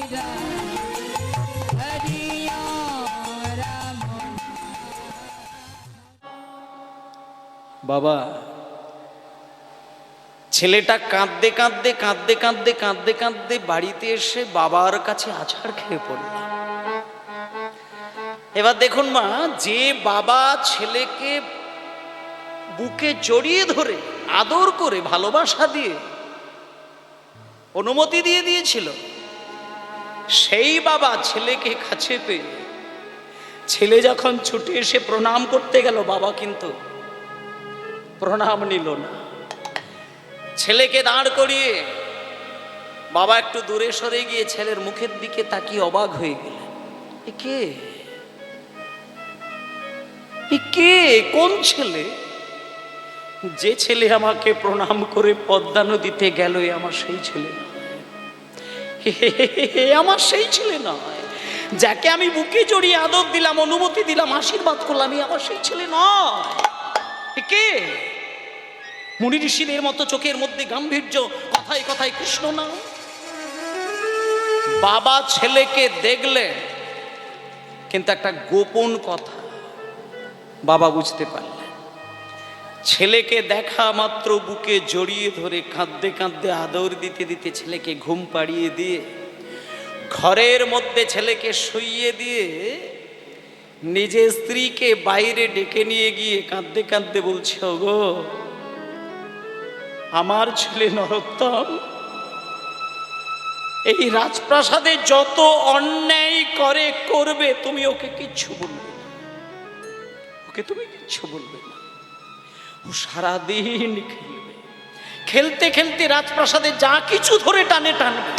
বাবা, ছেলেটা কাঁদতে কাঁদতে কাঁদতে কাঁদতে কাঁদতে কাঁদতে বাড়িতে এসে বাবার কাছে আছাড় খেয়ে পড়ল। এবার দেখুন মা, যে বাবা ছেলেকে বুকে জড়িয়ে ধরে আদর করে ভালোবাসা দিয়ে অনুমতি দিয়ে দিয়েছিল, সেই বাবা ছেলেকে কাছে পেয়ে ছেলে যখন ছুটে এসে প্রণাম করতে গেল, বাবা কিন্তু প্রণাম নিল না। ছেলেকে দাঁড় করিয়ে বাবা একটু দূরে সরে গিয়ে ছেলের মুখের দিকে তাকিয়ে অবাক হয়ে গেলেন। এ কে? কোন ছেলে? যে ছেলে আমাকে প্রণাম করে পদ্মা নদীতে গেল, আমার সেই ছেলে নয়। আমার সেই ছেলে নয় যাকে আমি বুকে জড়িয়ে আদর দিলাম, অনুমতি দিলাম, আশীর্বাদ করলাম, আমার সেই ছেলে নয়। কে? মুনি ঋষিদের মতো চোখের মধ্যে গাম্ভীর্য, কথায় কথায় কৃষ্ণ নাম। বাবা ছেলেকে দেখলেন, কিন্তু একটা গোপন কথা বাবা বুঝতে পারলেন। ছেলেকে দেখা মাত্র বুকে জড়িয়ে ধরে কাঁদতে কাঁদতে আদর দিতে দিতে ছেলেকে ঘুম পাড়িয়ে দিয়ে ঘরের মধ্যে ছেলেকে শুইয়ে দিয়ে নিজের স্ত্রীকে বাইরে ডেকে নিয়ে গিয়ে কাঁদতে কাঁদতে বলছে, ওগো আমার ছেলে নরোত্তম এই রাজপ্রাসাদে যত অন্যায় করবে তুমি ওকে কিচ্ছু বলবে না, ওকে তুমি কিচ্ছু বলবে না। ও সারাদিন খেলবে, খেলতে খেলতে রাজপ্রাসাদে যা কিছু ধরে টানবে,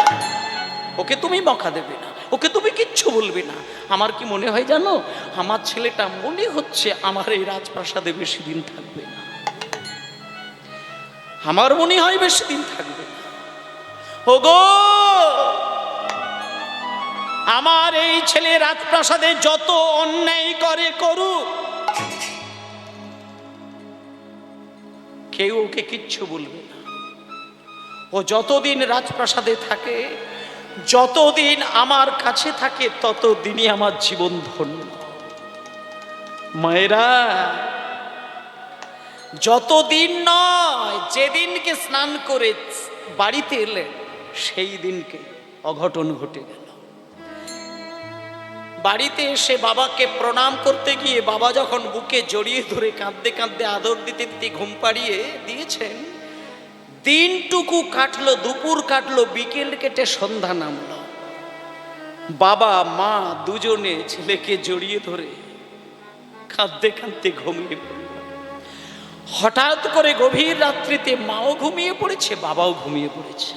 ওকে তুমি বকা দেবে না, ওকে তুমি কিচ্ছু বলবে না। আমার কি মনে হয় জানো, আমার ছেলেটা মনে হচ্ছে আমার এই রাজপ্রাসাদে বেশি দিন থাকবে না, আমার মনে হয় বেশি দিন থাকবে না। ওগো, আমার এই ছেলে রাজপ্রাসাদে যত অন্যায় করুক, কেউ ওকে কিচ্ছু বলবে না। ও যতদিন রাজপ্রাসাদে থাকে, যতদিন আমার কাছে থাকে, ততদিনই আমার জীবন ধন্য। মায়েরা, যতদিন নয়, যেদিনকে স্নান করে বাড়িতে এলেন সেই দিনকে অঘটন ঘটে গেল। বাড়িতে এসে বাবাকে প্রণাম করতে গিয়ে বাবা যখন বুকে জড়িয়ে ধরে কাঁদতে কাঁদতে আদর দিতে দিতে ঘুম পাড়িয়ে দিয়েছেন, দিনটুকু কাটলো, দুপুর কাটলো, বিকেল কেটে সন্ধ্যা নামলো, বাবা মা দুজনে ছেলেকে জড়িয়ে ধরে কাঁদতে কাঁদতে ঘুমিয়ে পড়ল। হঠাৎ করে গভীর রাত্রিতে মাও ঘুমিয়ে পড়েছে, বাবাও ঘুমিয়ে পড়েছে।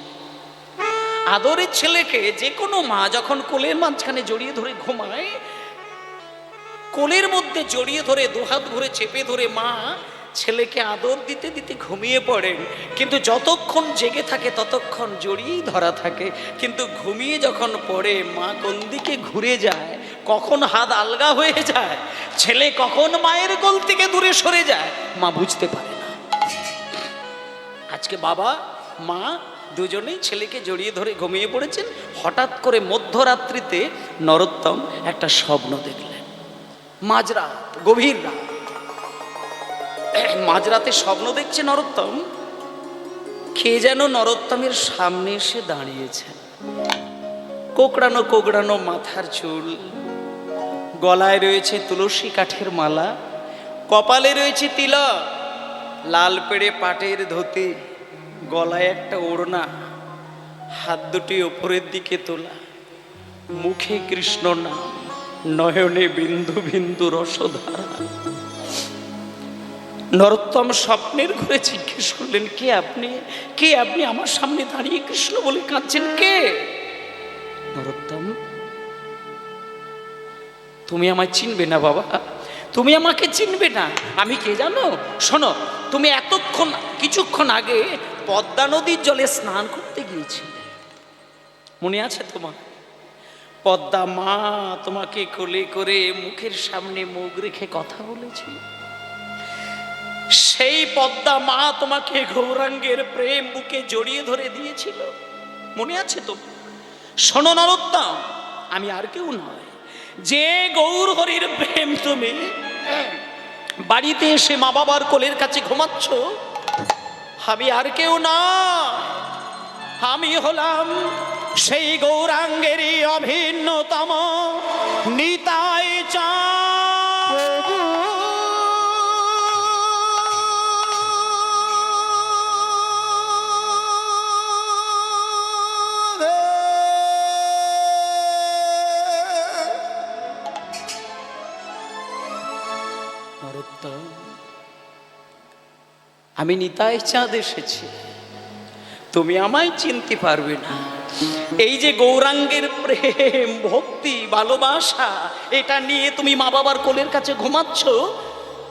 আদরের ছেলেকে যে কোনো মা যখন কোলের মাঝখানে জড়িয়ে ধরে ঘুমায়, কোলের মধ্যে জড়িয়ে ধরে দুহাত ভরে চেপে ধরে মা ছেলেকে আদর দিতে দিতে ঘুমিয়ে পড়েন। কিন্তু যতক্ষণ জেগে থাকে ততক্ষণ জড়িয়েই ধরা থাকে, কিন্তু ঘুমিয়ে যখন পড়ে মা কোন দিকে ঘুরে যায়, কখন হাত আলগা হয়ে যায়, ছেলে কখন মায়ের কোল থেকে দূরে সরে যায়, মা বুঝতে পারে না। আজকে বাবা মা দুজনেই ছেলেকে জড়িয়ে ধরে ঘুমিয়ে পড়েছেন। হঠাৎ করে মধ্যরাত্রিতে নরোত্তম একটা স্বপ্ন দেখলেন। মাঝরাত, গভীর রাত, মাঝরাতে স্বপ্ন দেখছে নরোত্তম, কে যেন নরোত্তমের সামনে এসে দাঁড়িয়েছেন। কোকড়ানো কোকড়ানো মাথার চুল, গলায় রয়েছে তুলসী কাঠের মালা, কপালে রয়েছে তিলক, লাল পেড়ে পাটের ধুতি, গলায় একটা ওড়না, হাত দুটি ওপরের দিকে তোলা, মুখে কৃষ্ণ নাম, নয়নে বিন্দু বিন্দু রসধারা। নরোত্তম স্বপ্নের ঘরে জিজ্ঞেস করলেন, কে আপনি? কে আপনি আমার সামনে দাঁড়িয়ে কৃষ্ণ বলে কাঁদছেন, কে? নরোত্তম, তুমি আমায় চিনবে না বাবা, তুমি আমাকে চিনবে না। আমি কে জানো? শোনো, তুমি কিছুক্ষণ আগে পদ্মা নদীর জলে স্নান করতে গিয়েছিলে, মনে আছে তোমার? পদ্মা মা তোমাকে কোলে করে মুখের সামনে মুখ রেখে কথা বলেছিল। সেই পদ্মা মা তোমাকে গৌরাঙ্গের প্রেম বুকে জড়িয়ে ধরে দিয়েছিল, মনে আছে তো? শোনো নরোত্তম, আমি আর কেউ নয়, যে গৌর হরির প্রেম তুমি বাড়িতে এসে মা বাবার কোলের কাছে ঘুমাচ্ছ, আমি আর কেউ না, আমি হলাম সেই গৌরাঙ্গেরই অভিন্নতম নিতাই চাঁদ। আমি নিতাই চাঁদ এসেছি, তুমি আমায় চিনতে পারবে না। এই যে গৌরাঙ্গের প্রেম, ভক্তি, ভালোবাসা, এটা নিয়ে তুমি মা বাবার কোলের কাছে ঘুমাচ্ছ।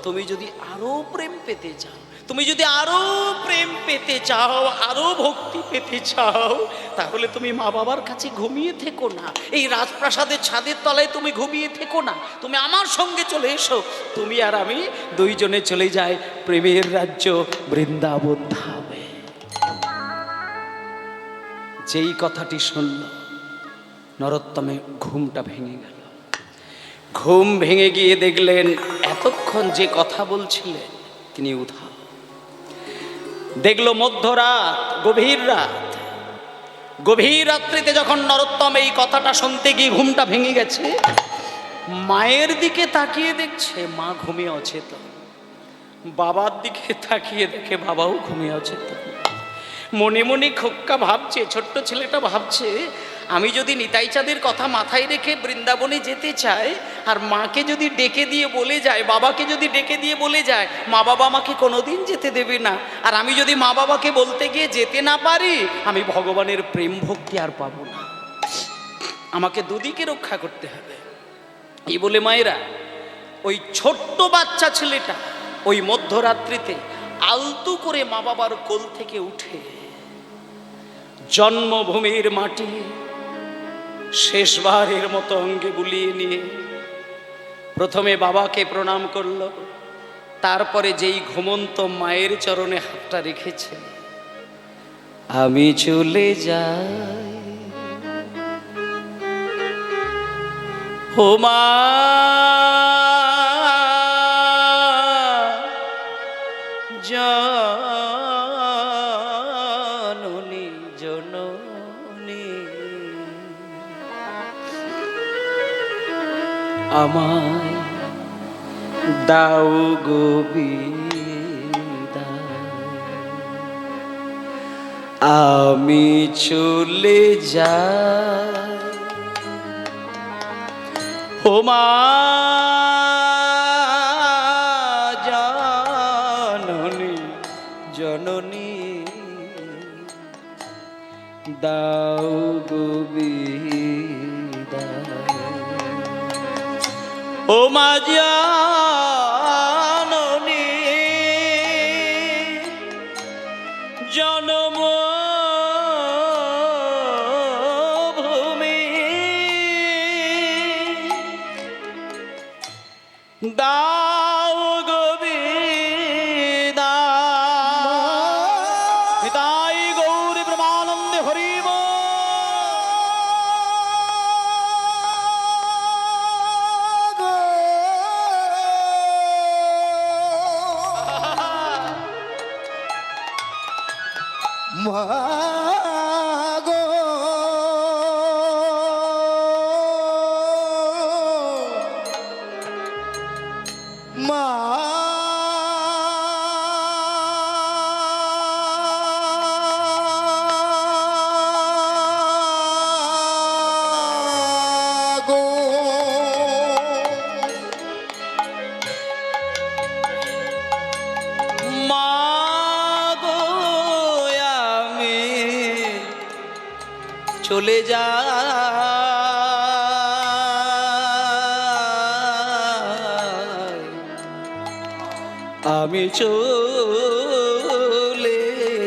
তুমি যদি আরো প্রেম পেতে চাও, তুমি যদি আরো প্রেম পেতে চাও, আরো ভক্তি পেতে চাও, তাহলে তুমি মা বাবার কাছে ঘুমিয়ে থেকো না, এই রাজপ্রাসাদের ছাদের তলায় তুমি ঘুমিয়ে থেকো না, তুমি আমার সঙ্গে চলে এসো। তুমি আর আমি দুইজনে চলে যাই প্রেমের রাজ্য বৃন্দাবন ধামে। যেই কথাটি শুনল নরোত্তমে ঘুমটা ভেঙে গেল। ঘুম ভেঙে গিয়ে দেখলেন এতক্ষণ যে কথা বলছিলেন তিনি উধাও। দেখলো মধ্যরাত, গভীর রাত, গভীর রাত্রিতে যখন নরোত্তম এই কথাটা শুনতে গিয়ে ঘুমটা ভেঙে গেছে, মায়ের দিকে তাকিয়ে দেখছে মা ঘুমিয়ে অচেতন, বাবার দিকে তাকিয়ে দেখে বাবাও ঘুমিয়ে অচেতন। মনে মনে খোক্কা ভাবছে, ছোট্ট ছেলেটা ভাবছে, আমি যদি নিতাই চাঁদের কথা মাথায় রেখে বৃন্দাবনে যেতে চাই, আর মাকে যদি ডেকে দিয়ে বলে যায়, বাবাকে যদি ডেকে দিয়ে বলে যায়, মা বাবা আমাকে কোনোদিন যেতে দেবে না, আর আমি যদি মা বাবাকে বলতে গিয়ে যেতে না পারি, আমি ভগবানের প্রেম ভক্তি আর পাবো না, আমাকে দুদিকে রক্ষা করতে হবে। এই বলে মায়েরা ওই ছোট্ট বাচ্চা ছেলেটা ওই মধ্যরাত্রিতে আলতু করে মা বাবার কোল থেকে উঠে জন্মভূমির মাটি শেষবারের মতো অঙ্গে বুলিয়ে নিয়ে প্রথমে বাবাকে প্রণাম করল, তারপরে যেই ঘুমন্ত মায়ের চরণে হাতটা রেখেছে, আমি চলে যাই ও মা, জননী জননী আমায় দাও গো বিদায়, আমি চলে যাই ও মা, জননী জননী দাও গো বিদায়, ও মা জননী জনম ভূমি দাও গো বিদায়। নিতাই গৌর ব্রহ্মানন্দে হরি বল। মাগো মা গো মা গো আমি চলে যাই, আমি চলে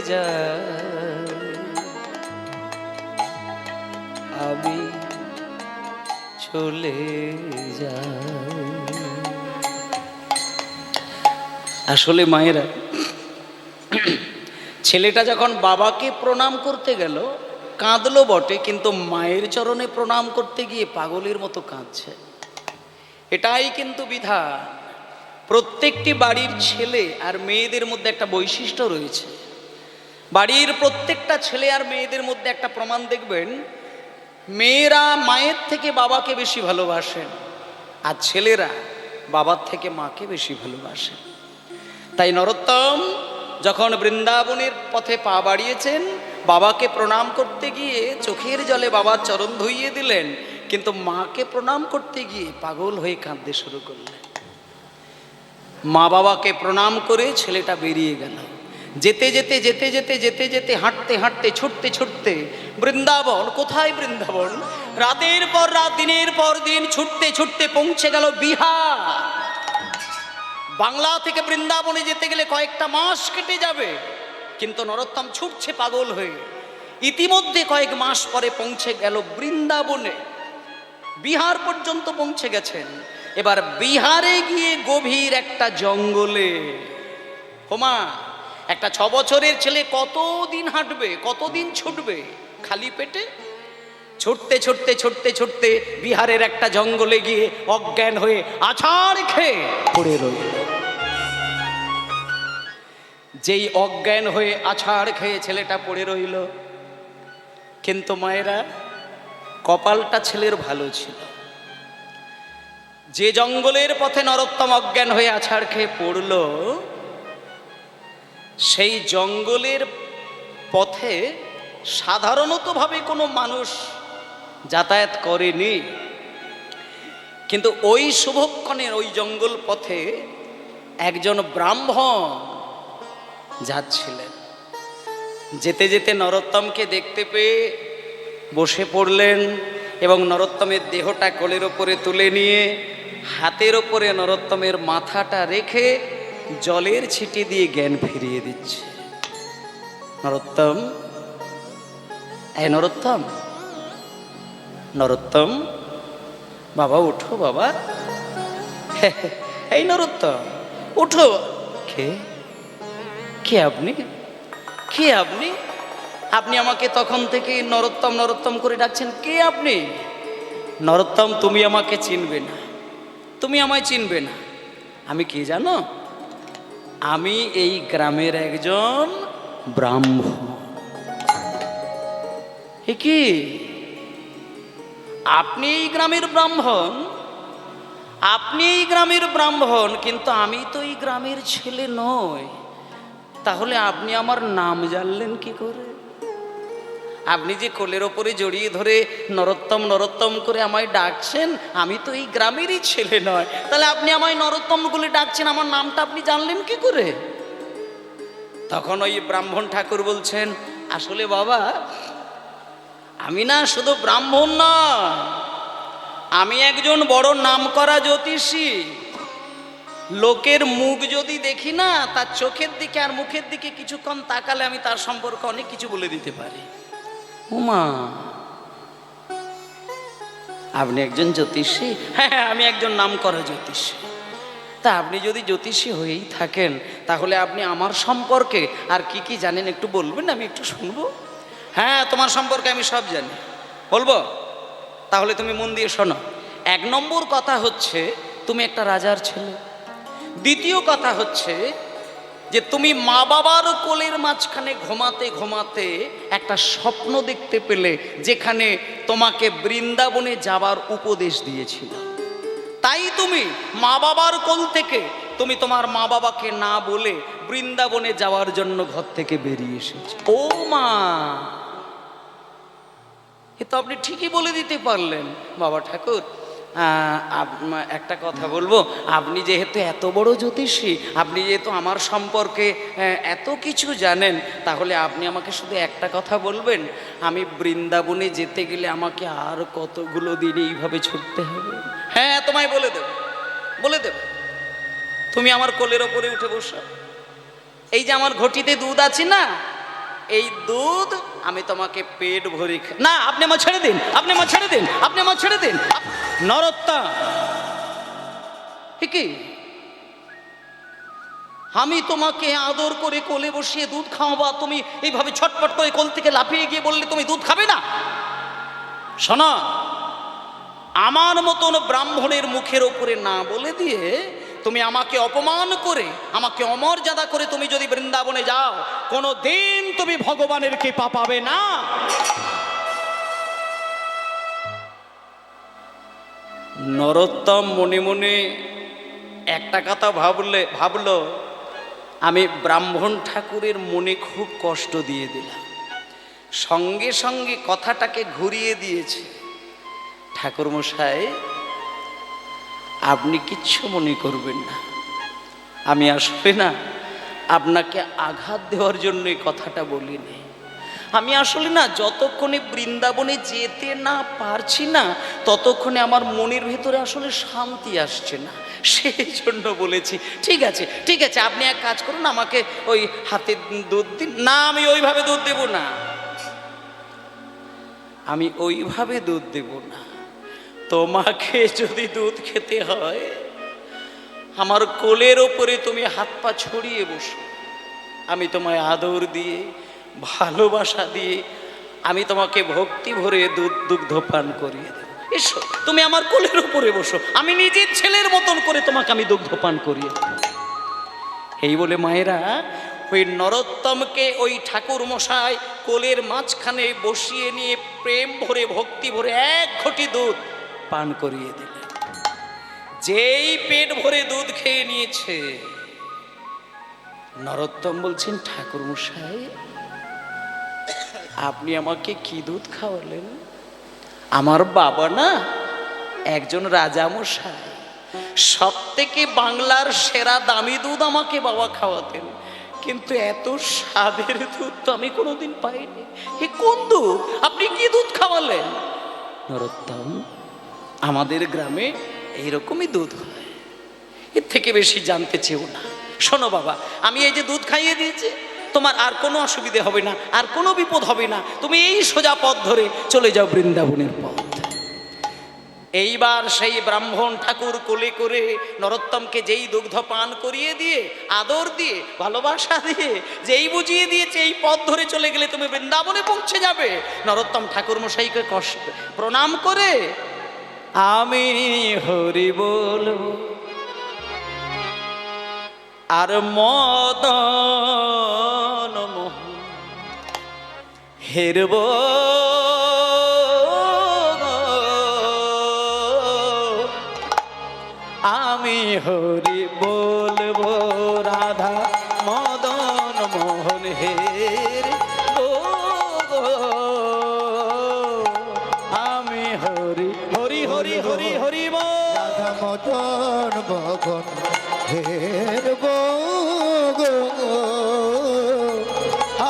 যাই, আমি চলে যাই। আসলে মায়েরা ছেলেটা যখন বাবাকে প্রণাম করতে গেল, কাঁদলো বটে, কিন্তু মায়ের চরণে প্রণাম করতে গিয়ে পাগলের মতো কাঁদছে। এটাই কিন্তু বিধান। প্রত্যেকটি বাড়ির ছেলে আর মেয়েদের মধ্যে একটা বৈশিষ্ট্য রয়েছে। বাড়ির প্রত্যেকটা ছেলে আর মেয়েদের মধ্যে একটা প্রমাণ দেখবেন, মেয়েরা মায়ের থেকে বাবাকে বেশি ভালোবাসেন, আর ছেলেরা বাবার থেকে মাকে বেশি ভালোবাসেন। তাই নরোত্তম যখন বৃন্দাবনের পথে পা বাড়িয়েছেন, বাবাকে প্রণাম করতে গিয়ে চোখের জলে বাবার চরণ ধুইয়ে দিলেন, কিন্তু মাকে প্রণাম করতে গিয়ে পাগল হয়ে কাঁদতে শুরু করলেন। মা বাবাকে প্রণাম করে ছেলেটা বেরিয়ে গেল। যেতে যেতে যেতে যেতে যেতে যেতে হাঁটতে হাঁটতে ছুটতে ছুটতে বৃন্দাবন, কোথায় বৃন্দাবন, রাতের পর রাত দিনের পর দিন ছুটতে ছুটতে পৌঁছে গেল বিহার। বাংলা থেকে বৃন্দাবনে যেতে গেলে কয়েকটা মাস কেটে যাবে, কিন্তু নরোত্তম ছুটছে পাগল হয়ে। ইতিমধ্যে কয়েক মাস পরে পৌঁছে গেল বৃন্দাবনে, বিহার পর্যন্ত পৌঁছে গেছেন। এবার বিহারে গিয়ে গভীর একটা জঙ্গলে, হোমা, একটা 6 বছরের ছেলে কতদিন হাঁটবে, কতদিন ছুটবে খালি পেটে? ছুটতে ছুটতে ছুটতে ছুটতে বিহারের একটা জঙ্গলে গিয়ে অজ্ঞান হয়ে আছাড় খেয়ে পড়ে রইল। যেই অজ্ঞান হয়ে আছাড় খেয়ে ছেলেটা পড়ে রইল, কিন্তু মায়েরা, কপালটা ছেলের ভালো ছিল। যে জঙ্গলের পথে নরোত্তম অজ্ঞান হয়ে আছাড় খেয়ে পড়ল, সেই জঙ্গলের পথে সাধারণতভাবে কোনো মানুষ যাতায়াত করেনি, কিন্তু ওই শুভক্ষণের ওই জঙ্গল পথে একজন ব্রাহ্মণ যাচ্ছিলেন। যেতে যেতে নরোত্তমকে দেখতে পেয়ে বসে পড়লেন এবং নরোত্তমের দেহটা কোলের ওপরে তুলে নিয়ে হাতের ওপরে নরোত্তমের মাথাটা রেখে জলের ছিটি দিয়ে জ্ঞান ফিরিয়ে দিচ্ছে। নরোত্তম, এই নরোত্তম, নরোত্তম, বাবা উঠো বাবা, এই নরোত্তম উঠো। কে কে আপনি? কে আপনি? আপনি আমাকে তখন থেকে নরোত্তম নরোত্তম করে ডাকছেন, কে আপনি? নরোত্তম, তুমি আমাকে চিনবে না, তুমি আমায় চিনবে না। আমি কে জানো? আমি এই গ্রামের একজন ব্রাহ্মণ। কি আপনি এই গ্রামের ব্রাহ্মণ? আপনি এই গ্রামের ব্রাহ্মণ, কিন্তু আমি তো এই গ্রামের ছেলে নই। তাহলে আপনি আমার নাম জানলেন কি করে? আপনি যে কোলের ওপরে জড়িয়ে ধরে নরোত্তম নরোত্তম করে আমায় ডাকছেন, আমি তো এই গ্রামেরই ছেলে নয়। তাহলে আপনি আমায় নরোত্তম বলে ডাকছেন, আমার নামটা আপনি জানলেন কি করে? তখন ওই ব্রাহ্মণ ঠাকুর বলছেন, আসলে বাবা, আমি না শুধু ব্রাহ্মণ না, আমি একজন বড় নামকরা জ্যোতিষী। লোকের মুখ যদি দেখি না, তার চোখের দিকে আর মুখের দিকে কিছুক্ষণ তাকালে আমি তার সম্পর্কে অনেক কিছু বলে দিতে পারি। উমা, আপনি একজন জ্যোতিষী? হ্যাঁ, আমি একজন নামকরা জ্যোতিষী। তা আপনি যদি জ্যোতিষী হয়েই থাকেন, তাহলে আপনি আমার সম্পর্কে আর কি কি জানেন একটু বলবেন, আমি একটু শুনবো। হ্যাঁ, তোমার সম্পর্কে আমি সব জানি, বলবো। তাহলে তুমি মন দিয়ে শোনো। 1 নম্বর কথা হচ্ছে, তুমি একটা রাজার ছেলে। দ্বিতীয় কথা হচ্ছে যে তুমি মা বাবার কোলের মাঝখানে ঘুমাতে ঘুমাতে একটা স্বপ্ন দেখতে পেলে, যেখানে তোমাকে বৃন্দাবনে যাবার উপদেশ দিয়েছিল। তাই তুমি মা বাবার কোল থেকে তুমি তোমার মা বাবাকে না বলে বৃন্দাবনে যাওয়ার জন্য ঘর থেকে বেরিয়ে এসেছো। ও মা, এ তো আপনি ঠিকই বলে দিতে পারলেন। বাবা ঠাকুর, একটা কথা বলবো, আপনি যেহেতু এত বড় জ্যোতিষী, আপনি যেহেতু আমার সম্পর্কে এত কিছু জানেন, তাহলে আপনি আমাকে শুধু একটা কথা বলবেন, আমি বৃন্দাবনে যেতে গেলে আমাকে আর কতগুলো দিন এইভাবে ছুটতে হবে? হ্যাঁ, তোমায় বলে দেব, বলে দেব। তুমি আমার কোলের ওপরে উঠে বসো। এই যে আমার ঘটিতে দুধ আছে না, এই দুধ আমি তোমাকে পেট ভরে না, আপনি আমার ছেড়ে দিন, আপনি আমার ছেড়ে দিন, আপনি আমার ছেড়ে দিন। নরোত্তম, কি আমি তোমাকে আদর করে কোলে বসিয়ে দুধ খাওয়াবা, তুমি এইভাবে ছটফট করে কোল থেকে লাফিয়ে গিয়ে বললে তুমি দুধ খাবে না? শোনো, আমার মতন ব্রাহ্মণের মুখের ওপরে না বলে দিয়ে তুমি আমাকে অপমান করে, আমাকে অমর্যাদা করে তুমি যদি বৃন্দাবনে যাও, কোনো দিন তুমি ভগবানের কৃপা পাবে না। নরোত্তম মনে মনে একটা কথা ভাবলো, আমি ব্রাহ্মণ ঠাকুরের মনে খুব কষ্ট দিয়ে দিলাম। সঙ্গে সঙ্গে কথাটাকে ঘুরিয়ে দিয়েছে, ঠাকুর মশাই আপনি কিচ্ছু মনে করবেন না, আমি আসলে না আপনাকে আঘাত দেওয়ার জন্য এই কথাটা বলিনি। আমি আসলে না যতক্ষণে বৃন্দাবনে যেতে না পারছি না, ততক্ষণে আমার মনের ভেতরে আসলে শান্তি আসছে না, সেই জন্য বলেছি। ঠিক আছে ঠিক আছে, আপনি এক কাজ করুন, আমাকে ওই হাতে দুধ দিন। না, আমি ওইভাবে দুধ দেব না, আমি ওইভাবে দুধ দেব না। তোমাকে যদি দুধ খেতে হয়, আমার কোলের ওপরে তুমি হাত পা ছড়িয়ে বসো, আমি তোমায় আদর দিয়ে ভালোবাসা দিয়ে আমি তোমাকে ভক্তি ভরে দুগ্ধপান করিয়ে দেব। এসো, তুমি আমার কোলের উপরে বসো, আমি নিজের ছেলের মতন করে তোমাকে আমি দুগ্ধপান করিয়ে দেব। এই বলে মায়েরা ওই নরোত্তমকে ওই ঠাকুর মশাই কোলের মাঝখানে বসিয়ে নিয়ে প্রেম ভরে ভক্তি ভরে এক ঘটি দুধ পান করিয়ে দিলেন। যেই পেট ভরে দুধ খেয়ে নিয়েছে, নরোত্তম বলছেন, ঠাকুর মশাই আপনি আমাকে কি দুধ খাওয়ালেন? আমার বাবা না একজন রাজা মশাই, সব থেকে বাংলার সেরা দামি দুধ আমাকে বাবা খাওয়াতেন, কিন্তু এত স্বাদের দুধ তো আমি কোনোদিন পাইনি। এ কোন দুধ? আপনি কি দুধ খাওয়ালেন? নরোত্তম, আমাদের গ্রামে এইরকমই দুধ হয়, এর থেকে বেশি জানতে চেও না। শোনো বাবা, আমি এই যে দুধ খাইয়ে দিয়েছি, তোমার আর কোনো অসুবিধে হবে না, আর কোনো বিপদ হবে না, তুমি এই সোজা পথ ধরে চলে যাও বৃন্দাবনের পথ। এইবার সেই ব্রাহ্মণ ঠাকুর কোলে করে নরোত্তমকে যেই দুগ্ধ পান করিয়ে দিয়ে, আদর দিয়ে, ভালোবাসা দিয়ে যেই বুঝিয়ে দিয়েছে এই পথ ধরে চলে গেলে তুমি বৃন্দাবনে পৌঁছে যাবে, নরোত্তম ঠাকুর মশাইকে কষ্ট প্রণাম করে আমি হরি বলবো আর মদন মোহন হেরব, আমি হরি বলবো রাধা মদন মোহন হেরব, আমি হরি হরি হরি হরি হরি রাধা মদন মোহন হেরব গো,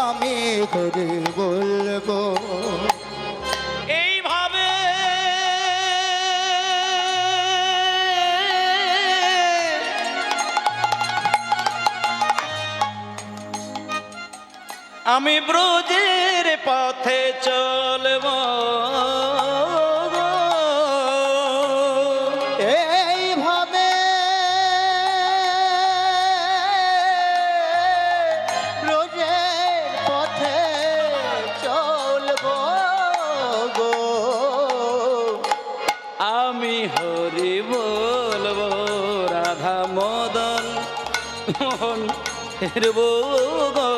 আমি হরি বলবো। এইভাবে আমি ব্রজের পথে চলব, এইভাবে রোজের পথে চলবো গো, আমি হরি বলবো রাধা মদন মোহন হেরব গো,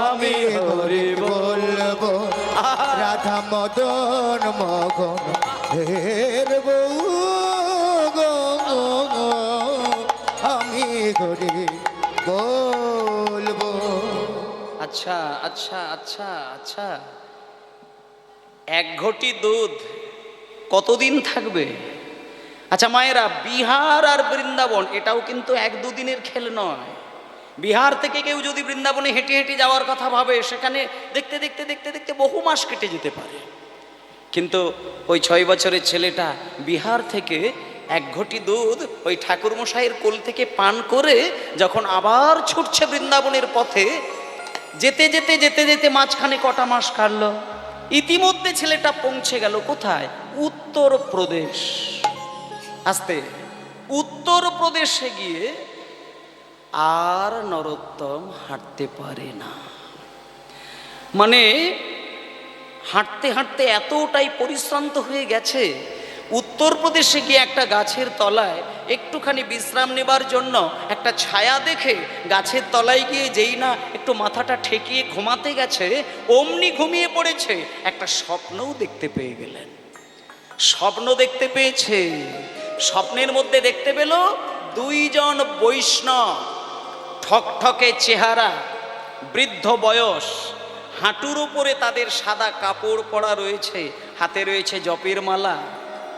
আমি হরি বলবো রাধা মদন মোহন হেরব গো, আমি হরি বলবো। আচ্ছা আচ্ছা আচ্ছা আচ্ছা, এক ঘটি দুধ কতদিন থাকবে? আচ্ছা মায়েরা, বিহার আর বৃন্দাবন এটাও কিন্তু এক দুদিনের খেল নয়। বিহার থেকে কেউ যদি বৃন্দাবনে হেঁটে হেঁটে যাওয়ার কথা ভাবে, সেখানে দেখতে দেখতে দেখতে দেখতে বহু মাস কেটে যেতে পারে। কিন্তু ওই 6 বছরের ছেলেটা বিহার থেকে এক ঘটি দুধ ওই ঠাকুর মশাইয়ের কোল থেকে পান করে যখন আবার ছুটছে বৃন্দাবনের পথে, যেতে যেতে যেতে যেতে মাঝখানে কটা মাস কাটল, ইতিমধ্যে ছেলেটা পৌঁছে গেল কোথায়? উত্তরপ্রদেশ। আসতে উত্তরপ্রদেশে গিয়ে আর নরোত্তম হাঁটতে পারে না। মানে হাঁটতে হাঁটতে এতটাই পরিশ্রান্ত হয়ে গেছে, উত্তরপ্রদেশে গিয়ে একটা গাছের তলায় একটুখানি বিশ্রাম নেবার জন্য একটা ছায়া দেখে গাছের তলায় গিয়ে যেই না একটু মাথাটা ঠেকিয়ে ঘুমাতে গেছে, অমনি ঘুমিয়ে পড়েছে। একটা স্বপ্নও দেখতে পেয়ে গেলেন। স্বপ্ন দেখতে পেয়েছে, স্বপ্নের মধ্যে দেখতে পেল দুইজন বৈষ্ণব, ঠকঠকে চেহারা, বৃদ্ধ বয়স, হাঁটুর উপরে তাদের সাদা কাপড় পরা রয়েছে, হাতে রয়েছে জপের মালা,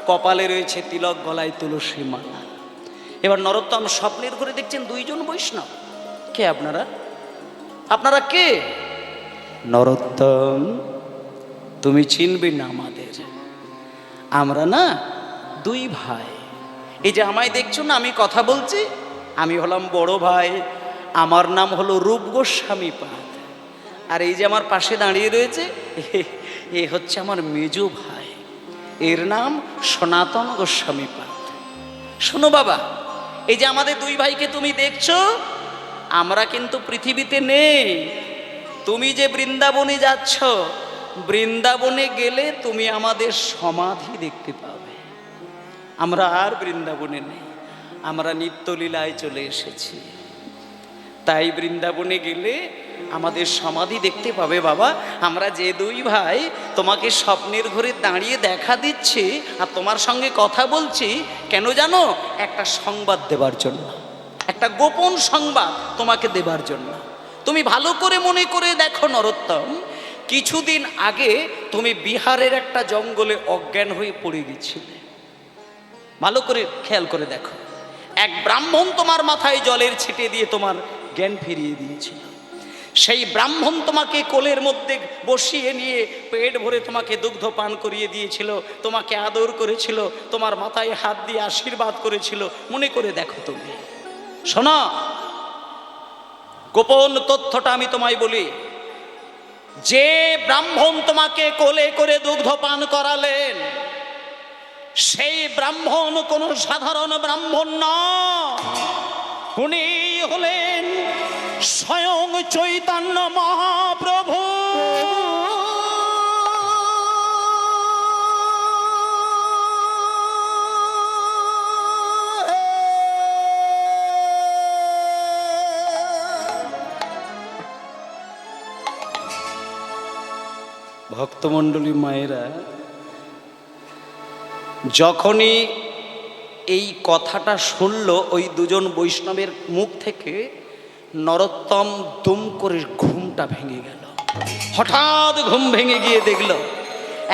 কপালে রয়েছে তিলক, গলায় তুলসী মালা। এবার নরোত্তম স্বপ্নের ঘরে দেখছেন দুইজন বৈষ্ণব। কে আপনারা? আপনারা কে? নরোত্তম, তুমি চিনবে না আমাদের। আমরা না দুই ভাই। এই যে আমায় দেখছো না, আমি কথা বলছি, আমি হলাম বড় ভাই, আমার নাম হলো রূপ গোস্বামী পাদ। আর এই যে আমার পাশে দাঁড়িয়ে রয়েছে, এ হচ্ছে আমার মেজো ভাই, এর নাম সনাতন গোস্বামী পাদ। শোনো বাবা, এই যে আমাদের দুই ভাইকে তুমি দেখছো, আমরা কিন্তু পৃথিবীতে নেই। তুমি যে বৃন্দাবনে যাচ্ছ, বৃন্দাবনে গেলে তুমি আমাদের সমাধি দেখতে পাবে। আমরা আর বৃন্দাবনে নেই, আমরা নিত্যলীলায় চলে এসেছি। তাই বৃন্দাবনে গেলে আমাদের সমাধি দেখতে পাবে বাবা। আমরা যে দুই ভাই তোমাকে স্বপ্নের ঘরে দাঁড়িয়ে দেখা দিচ্ছি আর তোমার সঙ্গে কথা বলছি, কেন জানো? একটা সংবাদ দেবার জন্য, একটা গোপন সংবাদ তোমাকে দেবার জন্য। তুমি ভালো করে মনে করে দেখো নরোত্তম, কিছুদিন আগে তুমি বিহারের একটা জঙ্গলে অজ্ঞান হয়ে পড়ে গেছিলে। ভালো করে খেয়াল করে দেখো, এক ব্রাহ্মণ তোমার মাথায় জলের ছিটে দিয়ে তোমার জ্ঞান ফিরিয়ে দিয়েছিল। সেই ব্রাহ্মণ তোমাকে কোলের মধ্যে বসিয়ে নিয়ে পেট ভরে তোমাকে দুগ্ধ পান করিয়ে দিয়েছিল, তোমাকে আদর করেছিল, তোমার মাথায় হাত দিয়ে আশীর্বাদ করেছিল। মনে করে দেখো তুমি। শোনো, গোপন তথ্যটা আমি তোমায় বলি। যে ব্রাহ্মণ তোমাকে কোলে করে দুগ্ধ পান করালেন, সেই ব্রাহ্মণ কোনো সাধারণ ব্রাহ্মণ নয়, উনি হলেন স্বয়ং চৈতন্য মহাপ্রভু। ভক্তমণ্ডলী মায়েরা, যখনই এই কথাটা শুনল ওই দুজন বৈষ্ণবের মুখ থেকে, নরোত্তম দুম করে ঘুমটা ভেঙে গেল। হঠাৎ ঘুম ভেঙে গিয়ে দেখল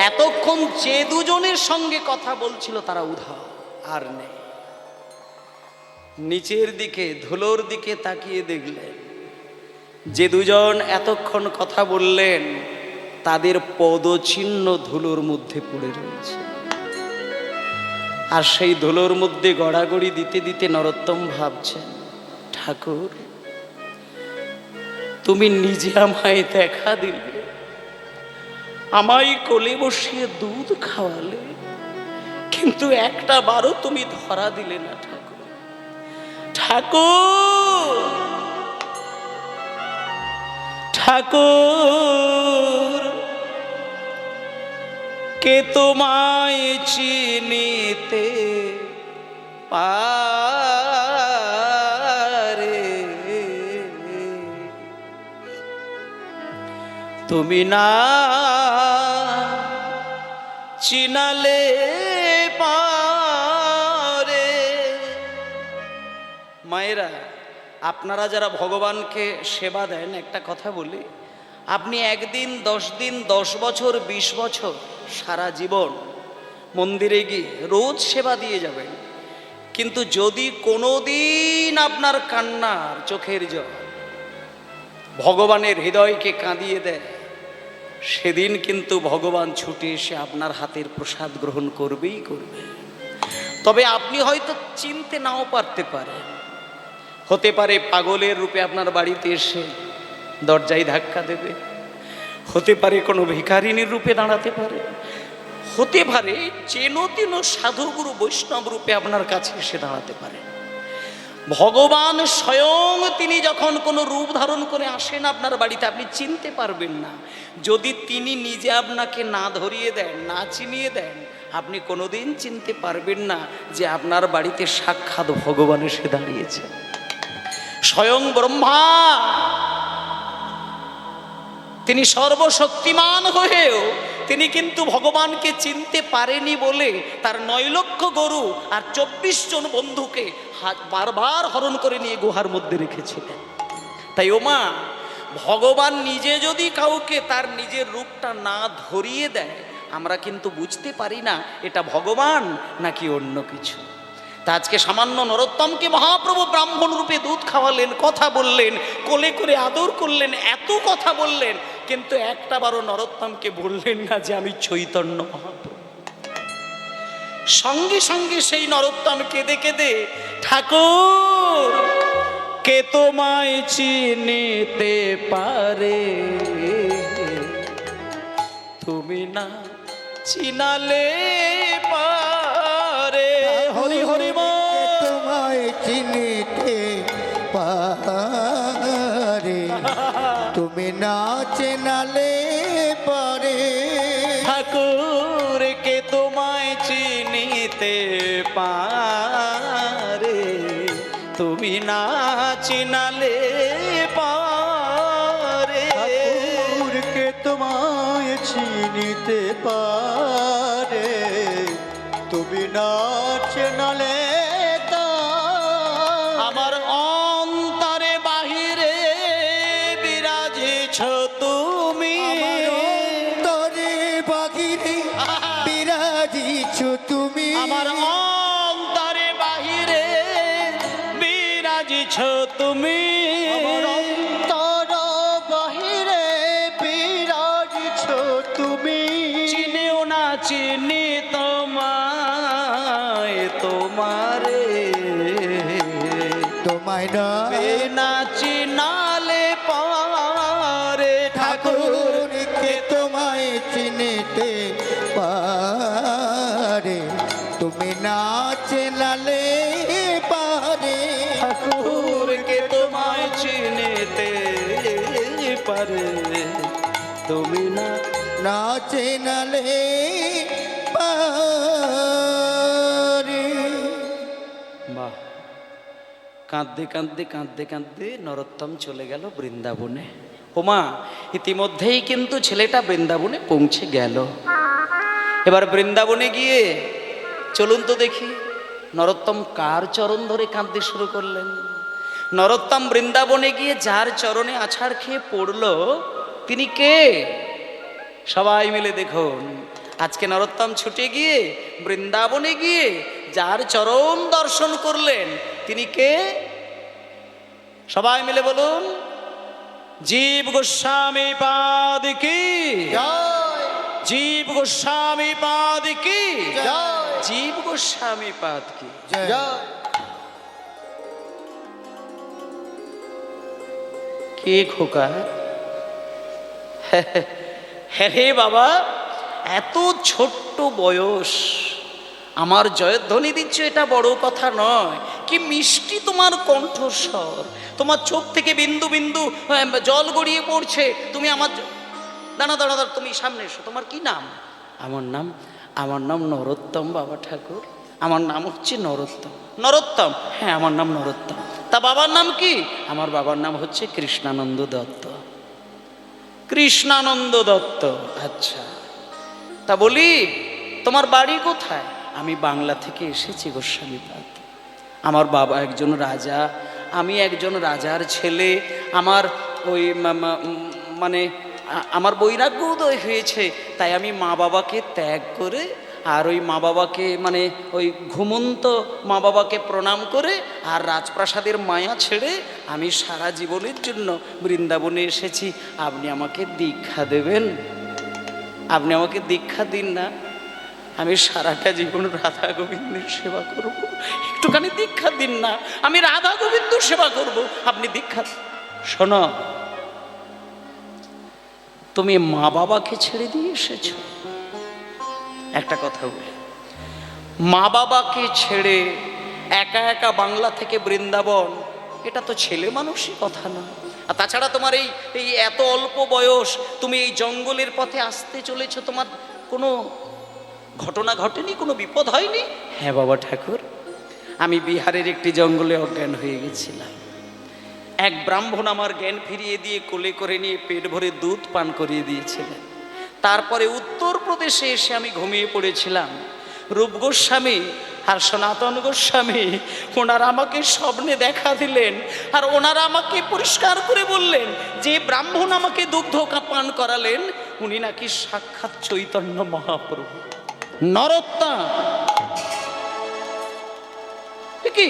এতক্ষণ যে দুজনের সঙ্গে কথা বলছিল তারা উধাও, আর নেই। নিচের দিকে ধুলোর দিকে তাকিয়ে দেখলেন যে দুজন এতক্ষণ কথা বললেন তাদের পদচিহ্ন ধুলোর মধ্যে পড়ে রয়েছে। আর সেই ধুলোর মধ্যে গড়াগড়ি দিতে দিতে নরোত্তম ভাবছেন, ঠাকুর তুমি নিজে আমায় দেখা দিলে, আমায় কোলে বসিয়ে দুধ খাওয়ালে, কিন্তু একটা বারও তুমি ধরা দিলে না ঠাকুর। ঠাকুর ঠাকুর কে তোমায় চিনিতে পারে, তুমি না চিনালে পারে। মায়েরা, আপনারা যারা ভগবানকে সেবা দেন, একটা কথা বলি, আপনি একদিন, 10 দিন, 10 বছর, 20 বছর, সারা জীবন মন্দিরে গিয়ে রোজ সেবা দিয়ে যাবেন, কিন্তু যদি কোনোদিন আপনার কান্নার চোখের জল ভগবানের হৃদয়কে কাঁদিয়ে দেয়, সেদিন কিন্তু ভগবান ছুটে এসে আপনার হাতের প্রসাদ গ্রহণ করবেই করবে। তবে আপনি হয়তো চিনতে নাও পারতে পারেন। হতে পারে পাগলের রূপে আপনার বাড়িতে এসে দরজায় ধাক্কা দেবে, হতে পারে কোনো ভিখারিনীর রূপে দাঁড়াতে পারে, হতে পারে চেনো তেনো সাধুগুরু বৈষ্ণব রূপে আপনার কাছে এসে দাঁড়াতে পারে। ভগবান স্বয়ং তিনি যখন কোনো রূপ ধারণ করে আসেন আপনার বাড়িতে, আপনি চিনতে পারবেন না। যদি তিনি নিজে আপনাকে না ধরিয়ে দেন, না চিনিয়ে দেন, আপনি কোনোদিন চিনতে পারবেন না যে আপনার বাড়িতে সাক্ষাৎ ভগবান এসে দাঁড়িয়েছে। স্বয়ং ব্রহ্মা তিনি সর্বশক্তিমান হয়েও তিনি কিন্তু ভগবানকে চিনতে পারেনি বলে তার 9 লক্ষ গরু আর 24 জন বন্ধুকে বারবার হরণ করে নিয়ে গুহার মধ্যে রেখেছিলেন। তাই ওমা, ভগবান নিজে যদি কাউকে তার নিজের রূপটা না ধরিয়ে দেয়, আমরা কিন্তু বুঝতে পারি না এটা ভগবান নাকি অন্য কিছু। তা আজকে সামান্য নরোত্তমকে মহাপ্রভু ব্রাহ্মণ রূপে দুধ খাওয়ালেন, কথা বললেন, কোলে করে আদর করলেন, এত কথা বললেন, কিন্তু একটা বারও নরোত্তমকে বললেন না যে আমি চৈতন্য মহাপ্রভু। সঙ্গে সঙ্গে সেই নরোত্তম কেঁদে কেঁদে, ঠাকুর কে তোমায় চিনিতে পারে, তুমি না চিনালে পারে। হরি হরি বল। তোমায় চিনিতে পারে, তুমি না চেনালে পারে। ঠাকুর কে তোমায় চিনিতে পারে, তুমি না চিনালে পারে। ঠাকুর কে তোমায় চিনিতে পারে, তুমি না চেনালে আমার অন্তরে বাহিরে বিরাজেছ তুমি, তরে বাহিরে বিরাজিছ তুমি, আমার অন্তরে বাহিরে বিরাজিছ তুমি, অন্তর বাহিরে বিরাজিছ তুমি। চিনেও না চিনি তোমায়, তোমারে তোমায় না চিনালে পারে। ঠাকুর কে তোমায় চিনিতে পারে, তুমি না চেনালে পারে। ঠাকুর কে তোমায় চিনিতে পারে, তুমি না না চেনালে পারে। বাহ! কাঁদতে কাঁদতে কাঁদতে কাঁদতে নরোত্তম চলে গেল বৃন্দাবনে। ওমা, ইতিমধ্যেই কিন্তু ছেলেটা বৃন্দাবনে পৌঁছে গেল। এবার বৃন্দাবনে গিয়ে চলুন তো দেখি নরোত্তম কার চরণ ধরে কাঁদতে শুরু করলেন। নরোত্তম বৃন্দাবনে গিয়ে যার চরণে আছাড় খেয়ে পড়ল, তিনি কে? সবাই মিলে দেখুন। আজকে নরোত্তম ছুটে গিয়ে বৃন্দাবনে গিয়ে যার চরণ দর্শন করলেন, তিনি কে? সবাই মিলে বলুন, জীব গোস্বামী পাদ কি, জীব গোস্বামী পাদ কি, জীব গোস্বামী পাদ কি। কে খোকা? হ্যাঁ রে বাবা, এত ছোট্ট বয়স আমার জয়ধ্বনি দিচ্ছ, এটা বড় কথা নয়। কি মিষ্টি তোমার কণ্ঠস্বর, তোমার চোখ থেকে বিন্দু বিন্দু জল গড়িয়ে পড়ছে। তুমি আমার দাঁড়া দাঁড়া দাঁড়া, তুমি সামনে এসো। তোমার কি নাম? আমার নাম নরোত্তম বাবা ঠাকুর, আমার নাম হচ্ছে নরোত্তম। নরোত্তম? হ্যাঁ, আমার নাম নরোত্তম। তা বাবার নাম কি? আমার বাবার নাম হচ্ছে কৃষ্ণানন্দ দত্ত। কৃষ্ণানন্দ দত্ত, আচ্ছা। তা বলি তোমার বাড়ি কোথায়? আমি বাংলা থেকে এসেছি গোস্বামীপাদ। আমার বাবা একজন রাজা, আমি একজন রাজার ছেলে। আমার ওই মানে আমার বৈরাগ্য উদয় হয়েছে, তাই আমি মা বাবাকে ত্যাগ করে আর ওই মা বাবাকে মানে ওই ঘুমন্ত মা বাবাকে প্রণাম করে আর রাজপ্রাসাদের মায়া ছেড়ে আমি সারা জীবনের জন্য বৃন্দাবনে এসেছি। আপনি আমাকে দীক্ষা দেবেন? আপনি আমাকে দীক্ষা দিন না, আমি সারাটা জীবন রাধা গোবিন্দের সেবা করব। একটুখানি দীক্ষা দিন না, আমি রাধা গোবিন্দ সেবা করব, আপনি দীক্ষা। শোনো, তুমি মা বাবাকে ছেড়ে দিয়ে এসেছো। একটা কথা বলি, মা বাবাকে ছেড়ে একা একা বাংলা থেকে বৃন্দাবন, এটা তো ছেলে মানুষই কথা না। আর তাছাড়া তোমার এই এই এত অল্প বয়স, তুমি এই জঙ্গলের পথে আসতে চলেছ, তোমার কোনো ঘটনা ঘটেনি, কোনো বিপদ হয়নি? হ্যাঁ বাবা ঠাকুর, আমি বিহারের একটি জঙ্গলে অজ্ঞান হয়ে গেছিলাম। এক ব্রাহ্মণ আমার জ্ঞান ফিরিয়ে দিয়ে কোলে করে নিয়ে পেট ভরে দুধ পান করিয়ে দিয়েছিলেন। তারপরে উত্তরপ্রদেশে এসে আমি ঘুমিয়ে পড়েছিলাম। রূপ গোস্বামী আর সনাতন গোস্বামী ওনারা আমাকে স্বপ্নে দেখা দিলেন, আর ওনারা আমাকে পরিষ্কার করে বললেন যে ব্রাহ্মণ আমাকে দুগ্ধ পান করালেন উনি নাকি সাক্ষাৎ চৈতন্য মহাপ্রভু নরোত্তম। কি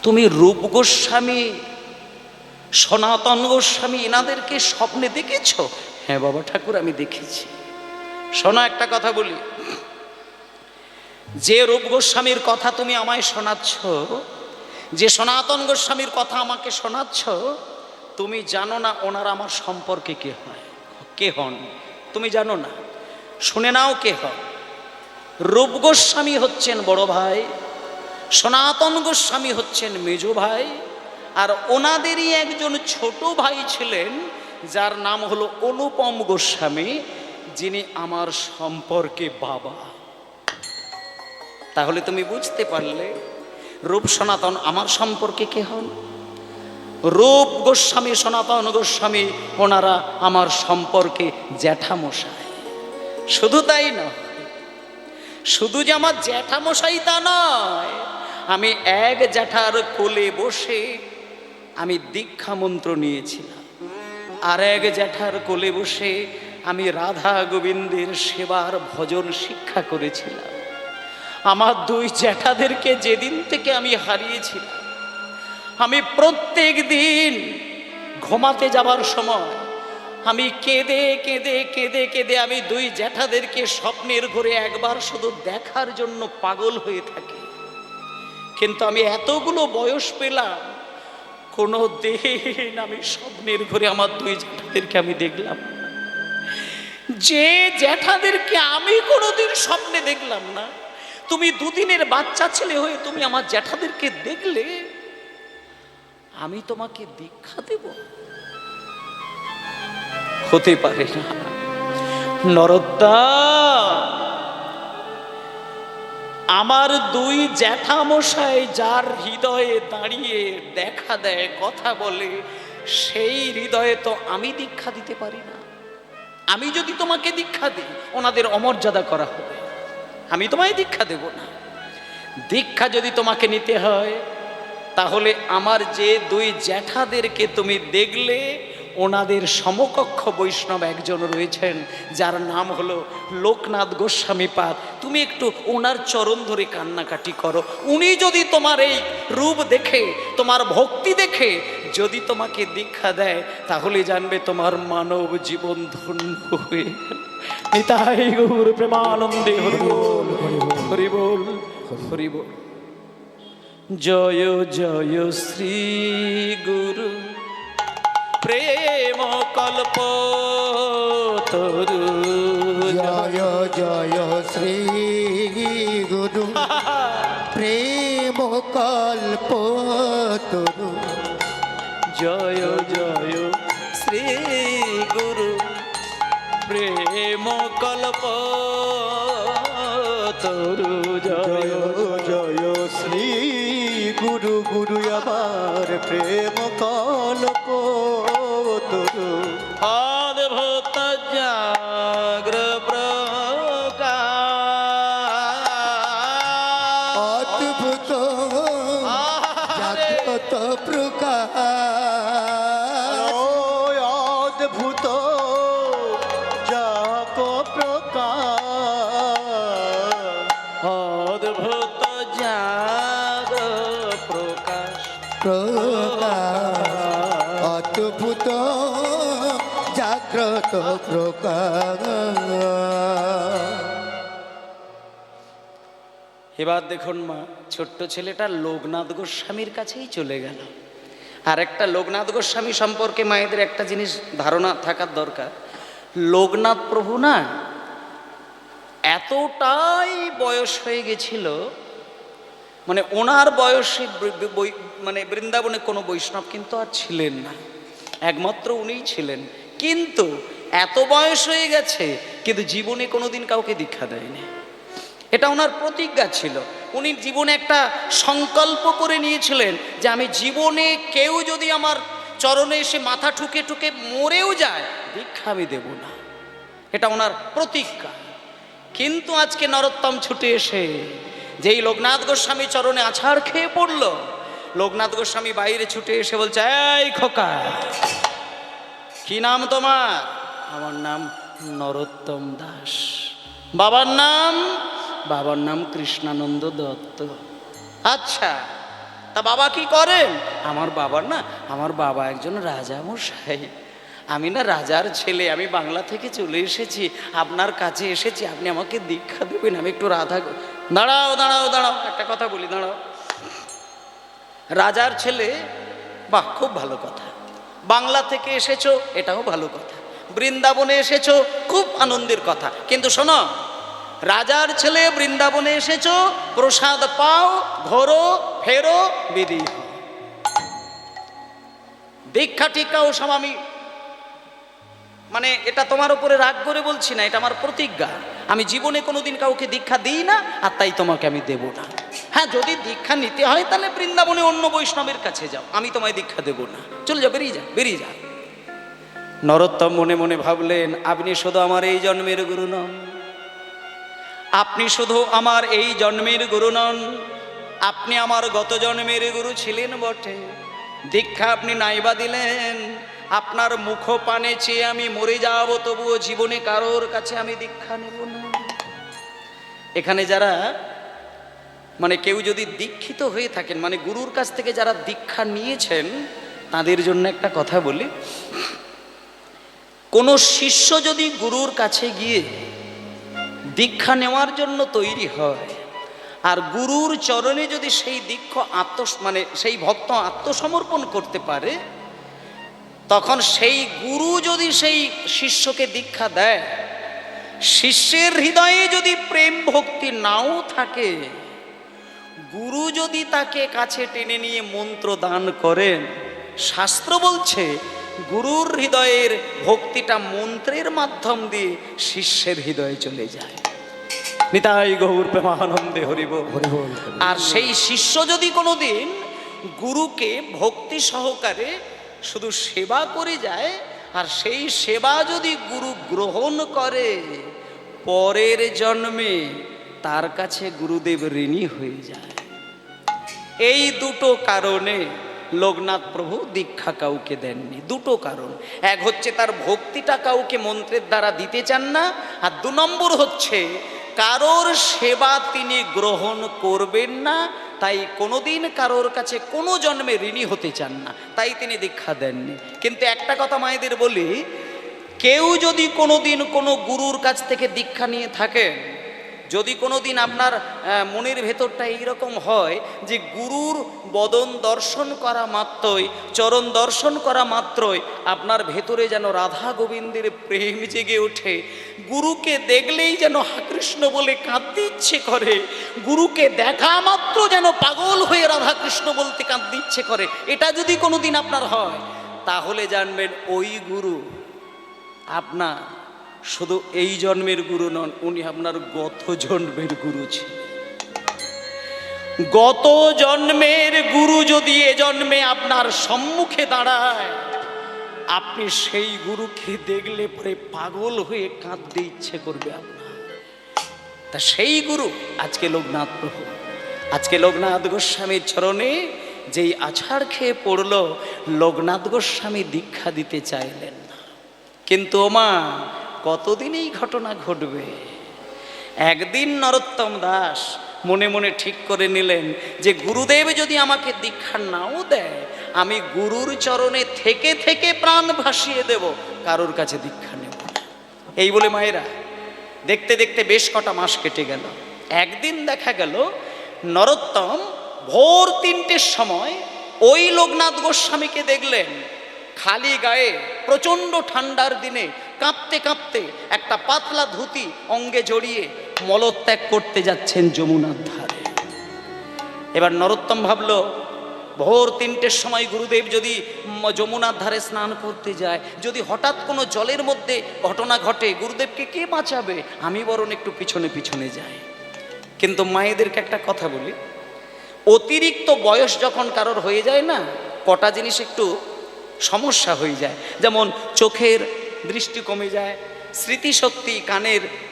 তুমি রূপ গোস্বামী, সনাতন গোস্বামী এনাদেরকে স্বপ্নে দেখেছ? হ্যাঁ বাবা ঠাকুর, আমি দেখেছি। শোনো একটা কথা বলি, যে রূপ গোস্বামীর কথা তুমি আমায় শোনাচ্ছ, যে সনাতন গোস্বামীর কথা আমাকে শোনাচ্ছ, তুমি জানো না ওনারা আমার সম্পর্কে কে হয়, কে হন? তুমি জানো না? শুনে নাও কে হন। রূপ গোস্বামী হচ্ছেন বড় ভাই, সনাতন গোস্বামী হচ্ছেন মেজ ভাই, আর ওনাদেরই একজন ছোট ভাই ছিলেন যার নাম হলো অনুপম গোস্বামী, যিনি আমার সম্পর্কে বাবা। তাহলে তুমি বুঝতে পারলে রূপ সনাতন আমার সম্পর্কে কে হন। রূপ গোস্বামী, সনাতন গোস্বামী ওনারা আমার সম্পর্কে জ্যাঠামশাই। শুধু তাই নয়, শুধু যে আমার জ্যাঠামশাই তা নয়, আমি এক জ্যাঠার কোলে বসে আমি দীক্ষা মন্ত্র নিয়েছিলাম, আর এক জ্যাঠার কোলে বসে আমি রাধা গোবিন্দের সেবার ভজন শিক্ষা করেছিলাম। আমার দুই জ্যাঠাদেরকে যেদিন থেকে আমি হারিয়েছিলাম, আমি প্রত্যেক দিন ঘুমাতে যাবার সময় আমি কেঁদে কেঁদে কেঁদে কেঁদে আমি দুই জ্যাঠাদেরকে স্বপ্নের ঘরে একবার শুধু দেখার জন্য পাগল হয়ে থাকি। কিন্তু আমি এতগুলো বয়স পেলাম, কোনো দিন আমি স্বপ্নের ঘরে আমার দুই জ্যাঠাদেরকে আমি দেখলাম না। যে জ্যাঠাদেরকে আমি কোনোদিন স্বপ্নে দেখলাম না, তুমি দুদিনের বাচ্চা ছেলে হয়ে তুমি আমার জ্যাঠাদেরকে দেখলে, আমি তোমাকে দীক্ষা দেব? হতে পারে না। নরোত্তম, আমার দুই জ্যাঠামশাই যার হৃদয়ে দাঁড়িয়ে দেখা দেয়, কথা বলে, সেই হৃদয়ে তো আমি দীক্ষা দিতে পারি না। আমি যদি তোমাকে দীক্ষা দিই ওনাদের অমর্যাদা করা হবে, আমি তোমায় দীক্ষা দেব না। দীক্ষা যদি তোমাকে নিতে হয় তাহলে আমার যে দুই জ্যাঠাদেরকে তুমি দেখলে ওনাদের সমকক্ষ বৈষ্ণব একজন রয়েছেন যার নাম হলো লোকনাথ গোস্বামী পাদ, তুমি একটু ওনার চরণ ধরে কান্নাকাটি করো। উনি যদি তোমার এই রূপ দেখে, তোমার ভক্তি দেখে যদি তোমাকে দীক্ষা দেয়, তাহলে জানবে তোমার মানব জীবন ধন্য হয়ে গেল। নিতাই গৌর প্রেমানন্দে হরি বল, হরি বল, হরি বল। জয় জয় শ্রী গুরু প্রেম কল্প তরু, জয় জয় শ্রী গুরু প্রেম কল্প তরু। জয় জয় শ্রী গুরু প্রেম কল্প তরু। জয় জয় শ্রী গুরু গুরু আমার প্রেম কল্প তরু। অদ্ভুত জাগ্র প্রকাশ, অদ্ভুত জাগ্রত প্রকাশ, অদ্ভুত জাগ প্রকাশ, অদ্ভুত জাগ প্রকাশ, অদ্ভুত জাগ্রত প্রকাশ। এবার দেখুন মা, ছোট্ট ছেলেটা লোকনাথ গোস্বামীর কাছেই চলে গেল। আর একটা লোকনাথ গোস্বামী সম্পর্কে মায়েদের একটা জিনিস ধারণা থাকার দরকার। লোকনাথ প্রভু না এতটাই বয়স হয়ে গেছিল, মানে ওনার বয়সে মানে বৃন্দাবনে কোনো বৈষ্ণব কিন্তু আর ছিলেন না, একমাত্র উনিই ছিলেন। কিন্তু এত বয়স হয়ে গেছে, কিন্তু জীবনে কোনোদিন কাউকে দীক্ষা দেয়নি। এটা ওনার প্রতিজ্ঞা ছিল। উনি জীবনে একটা সংকল্প করে নিয়েছিলেন যে আমি জীবনে কেউ যদি আমার চরণে এসে মাথা ঠুকে ঠুকে মরেও যায়, দীক্ষা আমি দেব না। এটা ওনার প্রতিজ্ঞা। কিন্তু আজকে নরোত্তম ছুটে এসে যেই লোকনাথ গোস্বামী চরণে আছাড় খেয়ে পড়ল, লোকনাথ গোস্বামী বাইরে ছুটে এসে বলছে, এই খোকা, কি নাম তোমার? আমার নাম নরোত্তম দাস। বাবার নাম? বাবার নাম কৃষ্ণানন্দ দত্ত। আচ্ছা, তা বাবা কি করেন? আমার বাবা একজন রাজা মশাই। আমি না রাজার ছেলে, আমি বাংলা থেকে চলে এসেছি, আপনার কাছে এসেছি, আপনি আমাকে দীক্ষা দেবেন। আমি একটু রাধা। দাঁড়াও দাঁড়াও দাঁড়াও, একটা কথা বলি, দাঁড়াও। রাজার ছেলে, বাহ, খুব ভালো কথা। বাংলা থেকে এসেছো, এটাও ভালো কথা। বৃন্দাবনে এসেছো, খুব আনন্দের কথা। কিন্তু শোনো, রাজার ছেলে বৃন্দাবনে এসেছো, প্রসাদ পাও, ঘোরো, ফেরো, বিধি। দীক্ষা টিকাও সব আমি, মানে এটা তোমার উপরে রাগ করে বলছি না, এটা আমার প্রতিজ্ঞা। আমি জীবনে কোনোদিন কাউকে দীক্ষা দিই না, আর তাই তোমাকে আমি দেব না। হ্যাঁ, যদি দীক্ষা নিতে হয় তাহলে বৃন্দাবনে অন্য বৈষ্ণবের কাছে যাও, আমি তোমায় দীক্ষা দেব না। চলে যাও, বেরিয়ে যা, বেরিয়ে যা। নরোত্তম মনে মনে ভাবলেন, আপনি শুধু আমার এই জন্মের গুরু নন, আপনি শুধু আমার এই জন্মের গুরু নন, আপনি আমার গত জন্মের গুরু ছিলেন বটে। দীক্ষা আপনি নাইবা দিলেন, আপনার মুখ পানে চেয়ে আমি মরে যাব, তবুও জীবনে কারোর কাছে আমি দীক্ষা নেব না। এখানে যারা, মানে কেউ যদি দীক্ষিত হয়ে থাকেন, মানে গুরুর কাছ থেকে যারা দীক্ষা নিয়েছেন, তাদের জন্য একটা কথা বলি। কোনো শিষ্য যদি গুরুর কাছে গিয়ে দীক্ষা নেওয়ার জন্য তৈরি হয়, আর গুরুর চরণে যদি সেই দীক্ষা মানে সেই ভক্ত আত্মসমর্পণ করতে পারে, তখন সেই গুরু যদি সেই শিষ্যকে দীক্ষা দেয়, শিষ্যের হৃদয়ে যদি প্রেম ভক্তি নাও থাকে, গুরু যদি তাকে কাছে টেনে নিয়ে মন্ত্র দান করেন, শাস্ত্র বলছে গুরুর হৃদয়ের ভক্তিটা মন্ত্রের মাধ্যম দিয়ে শিষ্যের হৃদয়ে চলে যায়। নিতাই গৌর প্রেমানন্দে হরি বল। আর সেই শিষ্য যদি কোনোদিন গুরুকে ভক্তি সহকারে শুধু সেবা করে যায়, আর সেই সেবা যদি গুরু গ্রহণ করে, পরের জন্মে তার কাছে গুরুদেব ঋণী হয়ে যায়। এই দুটো কারণে লোকনাথ প্রভু দীক্ষা কাউকে দেননি। দুটো কারণ, এক হচ্ছে তার ভক্তিটা কাউকে মন্ত্রের দ্বারা দিতে চান না, আর 2 নম্বর হচ্ছে কারোর সেবা তিনি গ্রহণ করবেন না, তাই কোনোদিন কারোর কাছে কোনো জন্মে ঋণী হতে চান না, তাই তিনি দীক্ষা দেননি। কিন্তু একটা কথা মায়েদের বলি, কেউ যদি কোনোদিন কোনো গুরুর কাছ থেকে দীক্ষা নিয়ে থাকেন, যদি কোনোদিন আপনার মনের ভেতরটা এইরকম হয় যে গুরুর বদন দর্শন করা মাত্রই, চরণ দর্শন করা মাত্রই আপনার ভেতরে যেন রাধা গোবিন্দের প্রেম জেগে ওঠে, গুরুকে দেখলেই যেন কৃষ্ণ বলে কাঁদতে ইচ্ছে করে, গুরুকে দেখা মাত্র যেন পাগল হয়ে রাধা কৃষ্ণ বলতে কাঁদতে ইচ্ছে করে, এটা যদি কোনোদিন আপনার হয়, তাহলে জানবেন ওই গুরু আপনার শুধু এই জন্মের গুরু নন, উনি আপনার গত জন্মের গুরু ছিলেন। গত জন্মের গুরু যদি এ জন্মে আপনার সম্মুখে দাঁড়ায়, আপনি সেই গুরুকে দেখলে পরে পাগল হয়ে কাঁদতে ইচ্ছে করবে আপনার। তা সেই গুরু আজকে লোকনাথ প্রভু, আজকে লোকনাথ গোস্বামীর চরণে যেই আছাড় খেয়ে পড়ল, লোকনাথ গোস্বামী দীক্ষা দিতে চাইলেন না। কিন্তু ওমা, কতদিন এই ঘটনা ঘটবে? একদিন নরোত্তম দাস মনে মনে ঠিক করে নিলেন যে গুরুদেব যদি আমাকে দীক্ষা নাও দেয়, আমি গুরুর চরণে থেকে থেকে প্রাণ ভাসিয়ে দেব, কারোর কাছে দীক্ষা নেব না। এই বলে মায়েরা দেখতে দেখতে বেশ কটা মাস কেটে গেল। একদিন দেখা গেল নরোত্তম ভোর 3টের সময় ওই লোকনাথ গোস্বামীকে দেখলেন খালি গায়ে, প্রচণ্ড ঠান্ডার দিনে কাঁপতে কাঁপতে, একটা পাতলা ধুতি অঙ্গে জড়িয়ে মলত্যাগ করতে যাচ্ছেন যমুনার ধারে। এবার নরোত্তম ভাবলো, ভোর 3টের সময় গুরুদেব যদি যমুনার ধারে স্নান করতে যায়, যদি হঠাৎ কোনো জলের মধ্যে ঘটনা ঘটে, গুরুদেবকে কে বাঁচাবে? আমি বরং একটু পিছনে পিছনে যাই। কিন্তু মায়েদেরকে একটা কথা বলি, অতিরিক্ত বয়স যখন কারোর হয়ে যায় না, কটা জিনিস একটু সমস্যা হয়ে যায়। যেমন চোখের দৃষ্টি কমে যায়, স্মৃতিশক্তি,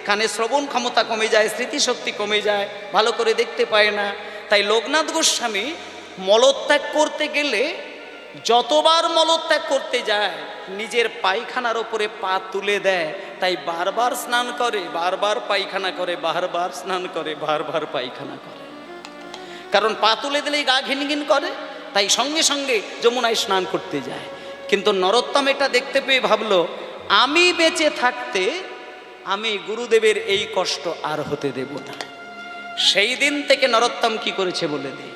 কানে শ্রবণ ক্ষমতা কমে যায়, স্মৃতিশক্তি কমে যায়, ভালো করে দেখতে পায় না। তাই লোকনাথ গোস্বামী মলত্যাগ করতে গেলে যতবার মলত্যাগ করতে যায় নিজের পায়খানার ওপরে পা তুলে দেয়, তাই বারবার স্নান করে, বারবার পায়খানা করে, বারবার স্নান করে, বারবার পায়খানা করে। কারণ পা তুলে দিলেই গা ঘিনঘিন করে, তাই সঙ্গে সঙ্গে যমুনায় স্নান করতে যায়। কিন্তু নরোত্তম এটা দেখতে পেয়ে ভাবলো, আমি বেঁচে থাকতে আমি গুরুদেবের এই কষ্ট আর হতে দেব না। সেই দিন থেকে নরোত্তম কি করেছে বলে দিই।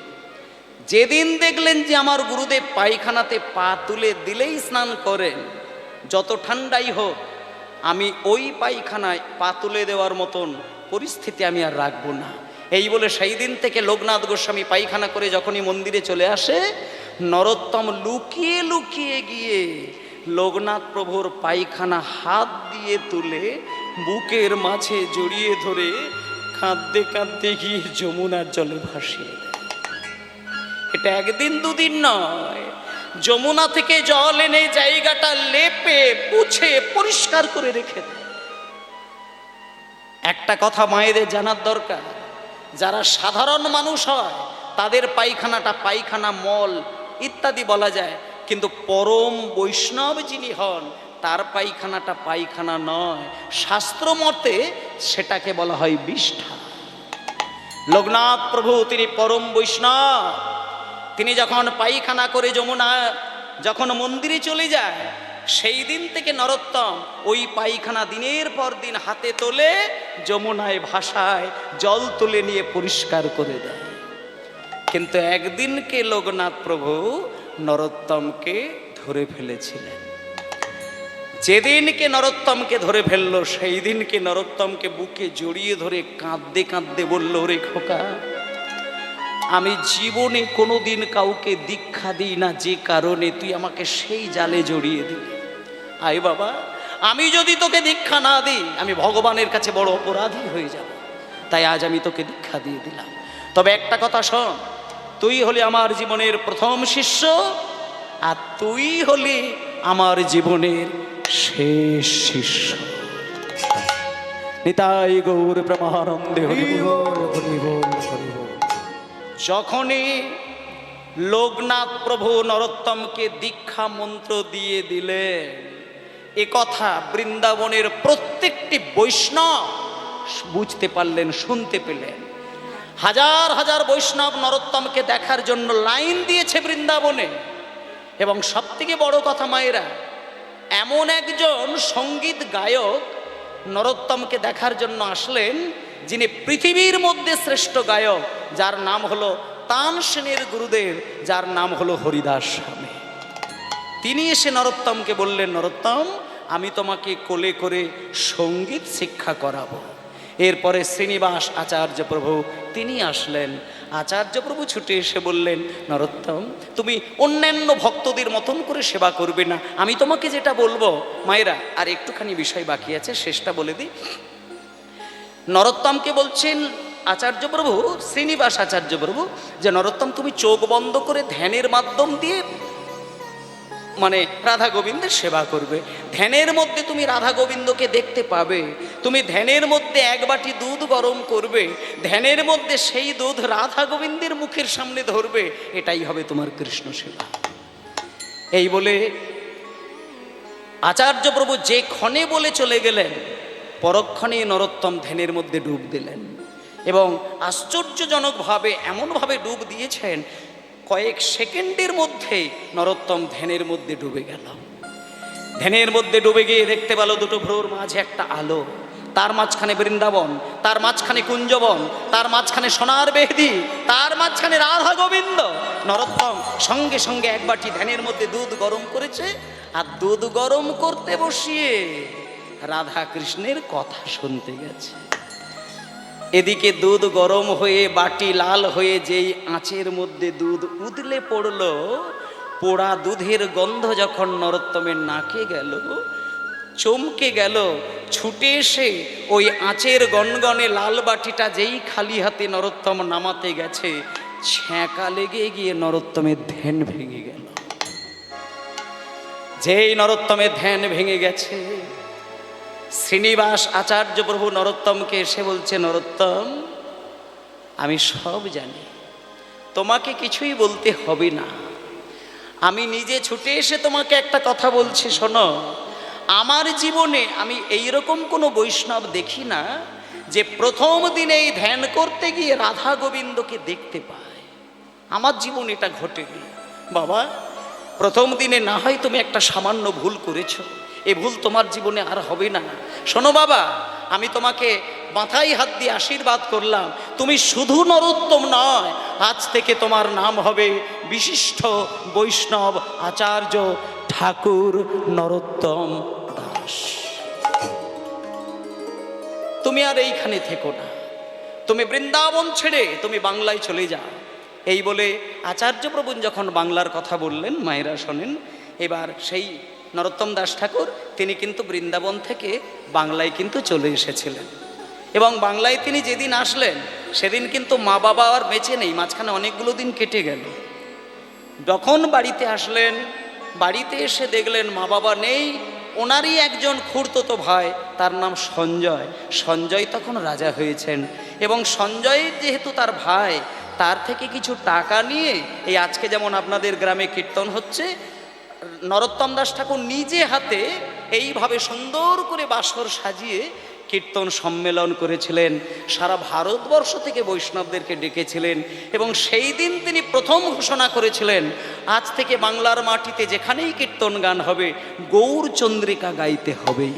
যেদিন দেখলেন যে আমার গুরুদেব পায়খানাতে পা তুলে দিলেই স্নান করেন, যত ঠান্ডাই হোক আমি ওই পায়খানায় পা তুলে দেওয়ার মতন পরিস্থিতি আমি আর রাখবো না। এই বলে সেই দিন থেকে লোকনাথ গোস্বামী পায়খানা করে যখনই মন্দিরে চলে আসে, নরোত্তম লুকিয়ে লুকিয়ে গিয়ে লোকনাথ প্রভুর পায়খানা হাত দিয়ে তুলে বুকের মাঝে জড়িয়ে ধরে কাঁদতে কাঁদতে গিয়ে যমুনার জলে ভাসিয়ে দেয়। এটা একদিন দুদিন নয়, যমুনা থেকে জল এনে জায়গাটা লেপে পুছে পরিষ্কার করে রেখে দেয়। একটা কথা মায়েদের জানার দরকার, যারা সাধারণ মানুষ হয় তাদের পায়খানাটা পায়খানা, মল ইত্যাদি বলা যায়, কিন্তু পরম বৈষ্ণব যিনি হন তার পায়খানাটা পায়খানা নয়, শাস্ত্র মতে সেটাকে বলা হয় বিষ্ঠা। লোকনাথ প্রভু তিনি পরম বৈষ্ণব। তিনি যখন পায়খানা করে যমুনা যখন মন্দিরে চলে যায়, সেই দিন থেকে নরোত্তম ওই পায়খানা দিনের পর দিন হাতে তোলে যমুনায় ভাসায়, জল তুলে নিয়ে পরিষ্কার করে দেয়। কিন্তু একদিনকে লোকনাথ প্রভু নরোত্তমকে ধরে ফেলেছিলেন। যেদিনকে নরোত্তমকে ধরে ফেললো, সেই দিনকে নরোত্তমকে বুকে জড়িয়ে ধরে কাঁদতে কাঁদতে বলল, রে খোকা, আমি জীবনে কোনোদিন কাউকে দীক্ষা দিই না, যে কারণে তুই আমাকে সেই জালে জড়িয়ে দিলি। আয় বাবা, আমি যদি তোকে দীক্ষা না দিই আমি ভগবানের কাছে বড় অপরাধী হয়ে যাব, তাই আজ আমি তোকে দীক্ষা দিয়ে দিলাম। তবে একটা কথা শোন, তুই হলি আমার জীবনের প্রথম শিষ্য, আর তুই হলি আমার জীবনের শেষ শিষ্য। নিতাই গৌর ব্রহ্মানন্দে হরি বল, হরি বল, হরি বল। যখনই লোকনাথ প্রভু নরোত্তমকে দীক্ষা মন্ত্র দিয়ে দিলেন, এ কথা বৃন্দাবনের প্রত্যেকটি বৈষ্ণব বুঝতে পারলেন, শুনতে পেলেন। হাজার হাজার বৈষ্ণব নরোত্তমকে দেখার জন্য লাইন দিয়েছে বৃন্দাবনে। এবং সবথেকে বড় কথা মায়েরা, এমন একজন সঙ্গীত গায়ক নরোত্তমকে দেখার জন্য আসলেন, যিনি পৃথিবীর মধ্যে শ্রেষ্ঠ গায়ক, যার নাম হলো তানসেনের গুরুদেব, যার নাম হলো হরিদাস স্বামী। তিনি এসে নরোত্তমকে বললেন, নরোত্তম, আমি তোমাকে কোলে করে সঙ্গীত শিক্ষা করাবো। এরপরে শ্রীনিবাস আচার্য প্রভু তিনি আসলেন। আচার্য প্রভু ছুটে এসে বললেন, নরোত্তম, তুমি অন্যান্য ভক্তদের মতন করে সেবা করবে না, আমি তোমাকে যেটা বলবো। মায়েরা, আর একটুখানি বিষয় বাকি আছে, শেষটা বলে দিই। নরোত্তমকে বলছেন আচার্য প্রভু, শ্রীনিবাস আচার্য প্রভু, যে নরোত্তম, তুমি চোখ বন্ধ করে ধ্যানের মাধ্যম দিয়ে মানে রাধা গোবিন্দের সেবা করবে। ধ্যানের মধ্যে তুমি রাধা গোবিন্দকে দেখতে পাবে। তুমি ধ্যানের মধ্যে এক বাটি দুধ গরম করবে, ধ্যানের মধ্যে সেই দুধ রাধা গোবিন্দের মুখের সামনে ধরবে, এটাই হবে তোমার কৃষ্ণ সেবা। এই বলে আচার্য প্রভু যে ক্ষণে বলে চলে গেলেন, পরক্ষণে নরোত্তম ধ্যানের মধ্যে ডুব দিলেন। এবং আশ্চর্যজনকভাবে এমনভাবে ডুব দিয়েছেন, কয়েক সেকেন্ডের মধ্যে নরোত্তম ধ্যানের মধ্যে ডুবে গেল। ধ্যানের মধ্যে ডুবে গিয়ে দেখতে পেল দুটো ভ্রুর মাঝে একটা আলো, তার মাঝখানে বৃন্দাবন, তার মাঝখানে কুঞ্জবন, তার মাঝখানে সোনার বেদি, তার মাঝখানে রাধা গোবিন্দ। নরোত্তম সঙ্গে সঙ্গে এক বাটি ধ্যানের মধ্যে দুধ গরম করেছে, আর দুধ গরম করতে বসিয়ে রাধা কৃষ্ণের কথা শুনতে গেছে। এদিকে দুধ গরম হয়ে বাটি লাল হয়ে যেই আঁচের মধ্যে দুধ উতলে পড়ল, পোড়া দুধের গন্ধ যখন নরোত্তমের নাকে গেল, চমকে গেল, ছুটে এসে ওই আঁচের গনগনে লাল বাটিটা যেই খালি হাতে নরোত্তম নামাতে গেছে, ছ্যাঁকা লেগে গিয়ে নরোত্তমের ধ্যান ভেঙে গেল। যেই নরোত্তমের ধ্যান ভেঙে গেছে, শ্রীনিবাস আচার্য প্রভু নরোত্তমকে এসে বলছে, নরোত্তম, আমি সব জানি, তোমাকে কিছুই বলতে হবে না, আমি নিজে ছুটে এসে তোমাকে একটা কথা বলছি, শোনো। আমার জীবনে আমি এইরকম কোনো বৈষ্ণব দেখি না যে প্রথম দিনে এই ধ্যান করতে গিয়ে রাধা গোবিন্দকে দেখতে পায়। আমার জীবনে এটা ঘটেনি। বাবা, প্রথম দিনে না হয় তুমি একটা সামান্য ভুল করেছো, এ ভুল তোমার জীবনে আর হবে না। শোনো বাবা, আমি তোমাকে মাথায় হাত দিয়ে আশীর্বাদ করলাম, তুমি শুধু নরোত্তম নয়, আজ থেকে তোমার নাম হবে বিশিষ্ট বৈষ্ণব আচার্য ঠাকুর নরোত্তম দাস। তুমি আর এইখানে থেকো না, তুমি বৃন্দাবন ছেড়ে তুমি বাংলায় চলে যাও। এই বলে আচার্য প্রভু যখন বাংলার কথা বললেন, মায়েরা শোনেন, এবার সেই নরোত্তম দাস ঠাকুর তিনি কিন্তু বৃন্দাবন থেকে বাংলায় কিন্তু চলে এসেছিলেন। এবং বাংলায় তিনি যেদিন আসলেন সেদিন কিন্তু মা বাবা আর বেঁচে নেই, মাঝখানে অনেকগুলো দিন কেটে গেল। যখন বাড়িতে আসলেন, বাড়িতে এসে দেখলেন মা বাবা নেই, ওনারই একজন খুড়তুতো ভাই, তার নাম সঞ্জয়। সঞ্জয় তখন রাজা হয়েছেন এবং সঞ্জয়ের যেহেতু তার ভাই, তার থেকে কিছু টাকা নিয়ে এই আজকে যেমন আপনাদের গ্রামে কীর্তন হচ্ছে, নরোত্তম দাস ঠাকুর নিজে হাতে এইভাবে সুন্দর করে বাসর সাজিয়ে কীর্তন সম্মেলন করেছিলেন। সারা ভারতবর্ষ থেকে বৈষ্ণবদেরকে ডেকেছিলেন এবং সেই দিন তিনি প্রথম ঘোষণা করেছিলেন, আজ থেকে বাংলার মাটিতে যেখানেই কীর্তন গান হবে গৌরচন্দ্রিকা গাইতে হবেই।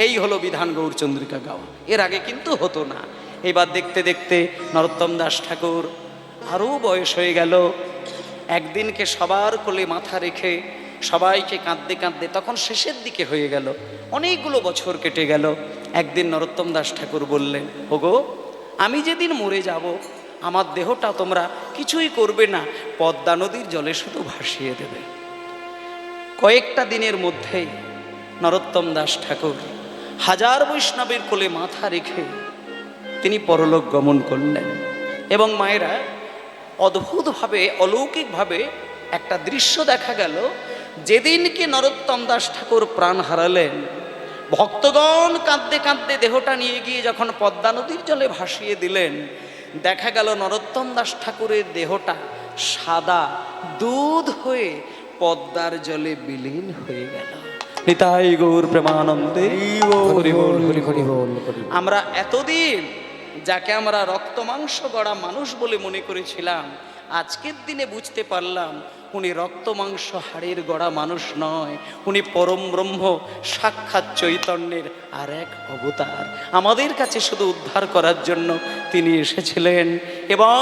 এই হলো বিধান, গৌরচন্দ্রিকা গাওয়া। এর আগে কিন্তু হতো না। এবার দেখতে দেখতে নরোত্তম দাস ঠাকুর আরও বয়স হয়ে গেল। একদিনকে সবার কোলে মাথা রেখে সবাইকে কাঁদতে কাঁদতে, তখন শেষের দিকে হয়ে গেল, অনেকগুলো বছর কেটে গেল। একদিন নরোত্তম দাস ঠাকুর বললেন, ওগো, আমি যেদিন মরে যাব আমার দেহটা তোমরা কিছুই করবে না, পদ্মা নদীর জলে শুধু ভাসিয়ে দেবে। কয়েকটা দিনের মধ্যেই নরোত্তম দাস ঠাকুর হাজার বৈষ্ণবের কোলে মাথা রেখে তিনি পরলোক গমন করলেন। এবং মায়েরা, অদ্ভুতভাবে অলৌকিকভাবে একটা দৃশ্য দেখা গেল, যেদিনকে নরোত্তম দাস ঠাকুর প্রাণ হারালেন, ভক্তগণ কাঁদতে কাঁদতে দেহটা নিয়ে গিয়ে যখন পদ্মা নদীর জলে ভাসিয়ে দিলেন, দেখা গেল নরোত্তম দাস ঠাকুরের দেহটা সাদা দুধ হয়ে পদ্মার জলে বিলীন হয়ে গেল। নিতাই গৌর প্রেমানন্দে হরি বল, হরি হরি বল। আমরা এতদিন যাকে আমরা রক্ত মাংস গড়া মানুষ বলে মনে করেছিলাম, আজকের দিনে বুঝতে পারলাম উনি রক্ত মাংস হাড়ের গড়া মানুষ নয়, উনি পরম ব্রহ্ম সাক্ষাৎ চৈতন্যের আর এক অবতার। আমাদের কাছে শুধু উদ্ধার করার জন্য তিনি এসেছিলেন। এবং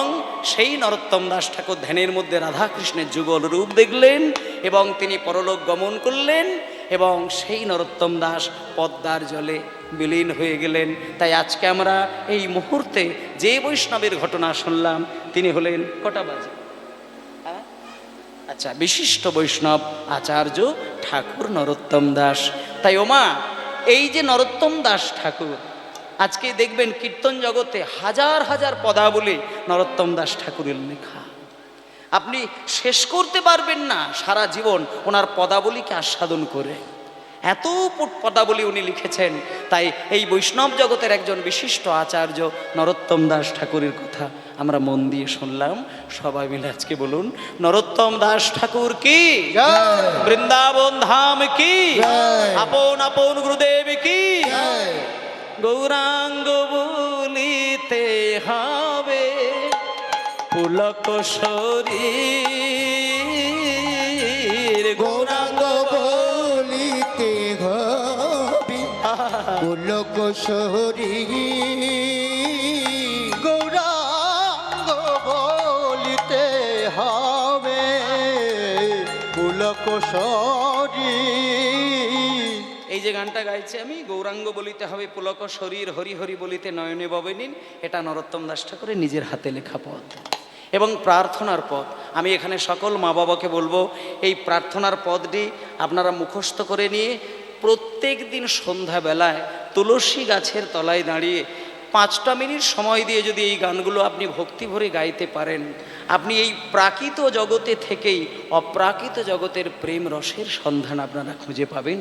সেই নরোত্তম দাস ঠাকুর ধ্যানের মধ্যে রাধাকৃষ্ণের যুগল রূপ দেখলেন এবং তিনি পরলোক গমন করলেন এবং সেই নরোত্তম দাস পদ্মার জলে বিলীন হয়ে গেলেন। তাই আজকে আমরা এই মুহূর্তে যে বৈষ্ণবের ঘটনা শুনলাম, তিনি হলেন কটা বাজে? আচ্ছা, বিশিষ্ট বৈষ্ণব আচার্য ঠাকুর নরোত্তম দাস। তাই ওমা, এই যে নরোত্তম দাস ঠাকুর, আজকে দেখবেন কীর্তন জগতে হাজার হাজার পদাবলী নরোত্তম দাস ঠাকুরের লেখা। আপনি শেষ করতে পারবেন না সারা জীবন ওনার পদাবলীকে আস্বাদন করে, এত পদাবলী উনি লিখেছেন। তাই এই বৈষ্ণব জগতের একজন বিশিষ্ট আচার্য নরোত্তম দাস ঠাকুরের কথা আমরা মন দিয়ে শুনলাম। সবাই মিলে আজকে বলুন, নরোত্তম দাস ঠাকুর কি, বৃন্দাবন ধাম কি, আপন আপন গুরুদেব কি, গৌরাঙ্গ বলিতে হবে পুলক শরীর, গৌরাঙ্গ বলিতে হবে পুলক শরীর, গৌরাঙ্গ বলিতে হবে পুলক শরীর। এই যে গানটা গাইছি আমি, গৌরাঙ্গ বলিতে হবে পুলক শরীর, হরি হরি বলিতে নয়নে ববেনিন, এটা নরোত্তম দাস ঠাকুরের নিজের হাতে লেখা পদ এবং প্রার্থনার পদ। আমি এখানে সকল মা বাবাকে বলবো, এই প্রার্থনার পদটি আপনারা মুখস্থ করে নিয়ে প্রত্যেক দিন সন্ধ্যাবেলায় তুলসী গাছের তলায় দাঁড়িয়ে 5টা মিনিট সময় দিয়ে যদি এই গানগুলো আপনি ভক্তি ভরে গাইতে পারেন, আপনি এই প্রাকৃত জগতে থেকেই অপ্রাকৃত জগতের প্রেম রসের সন্ধান আপনারা খুঁজে পাবেন।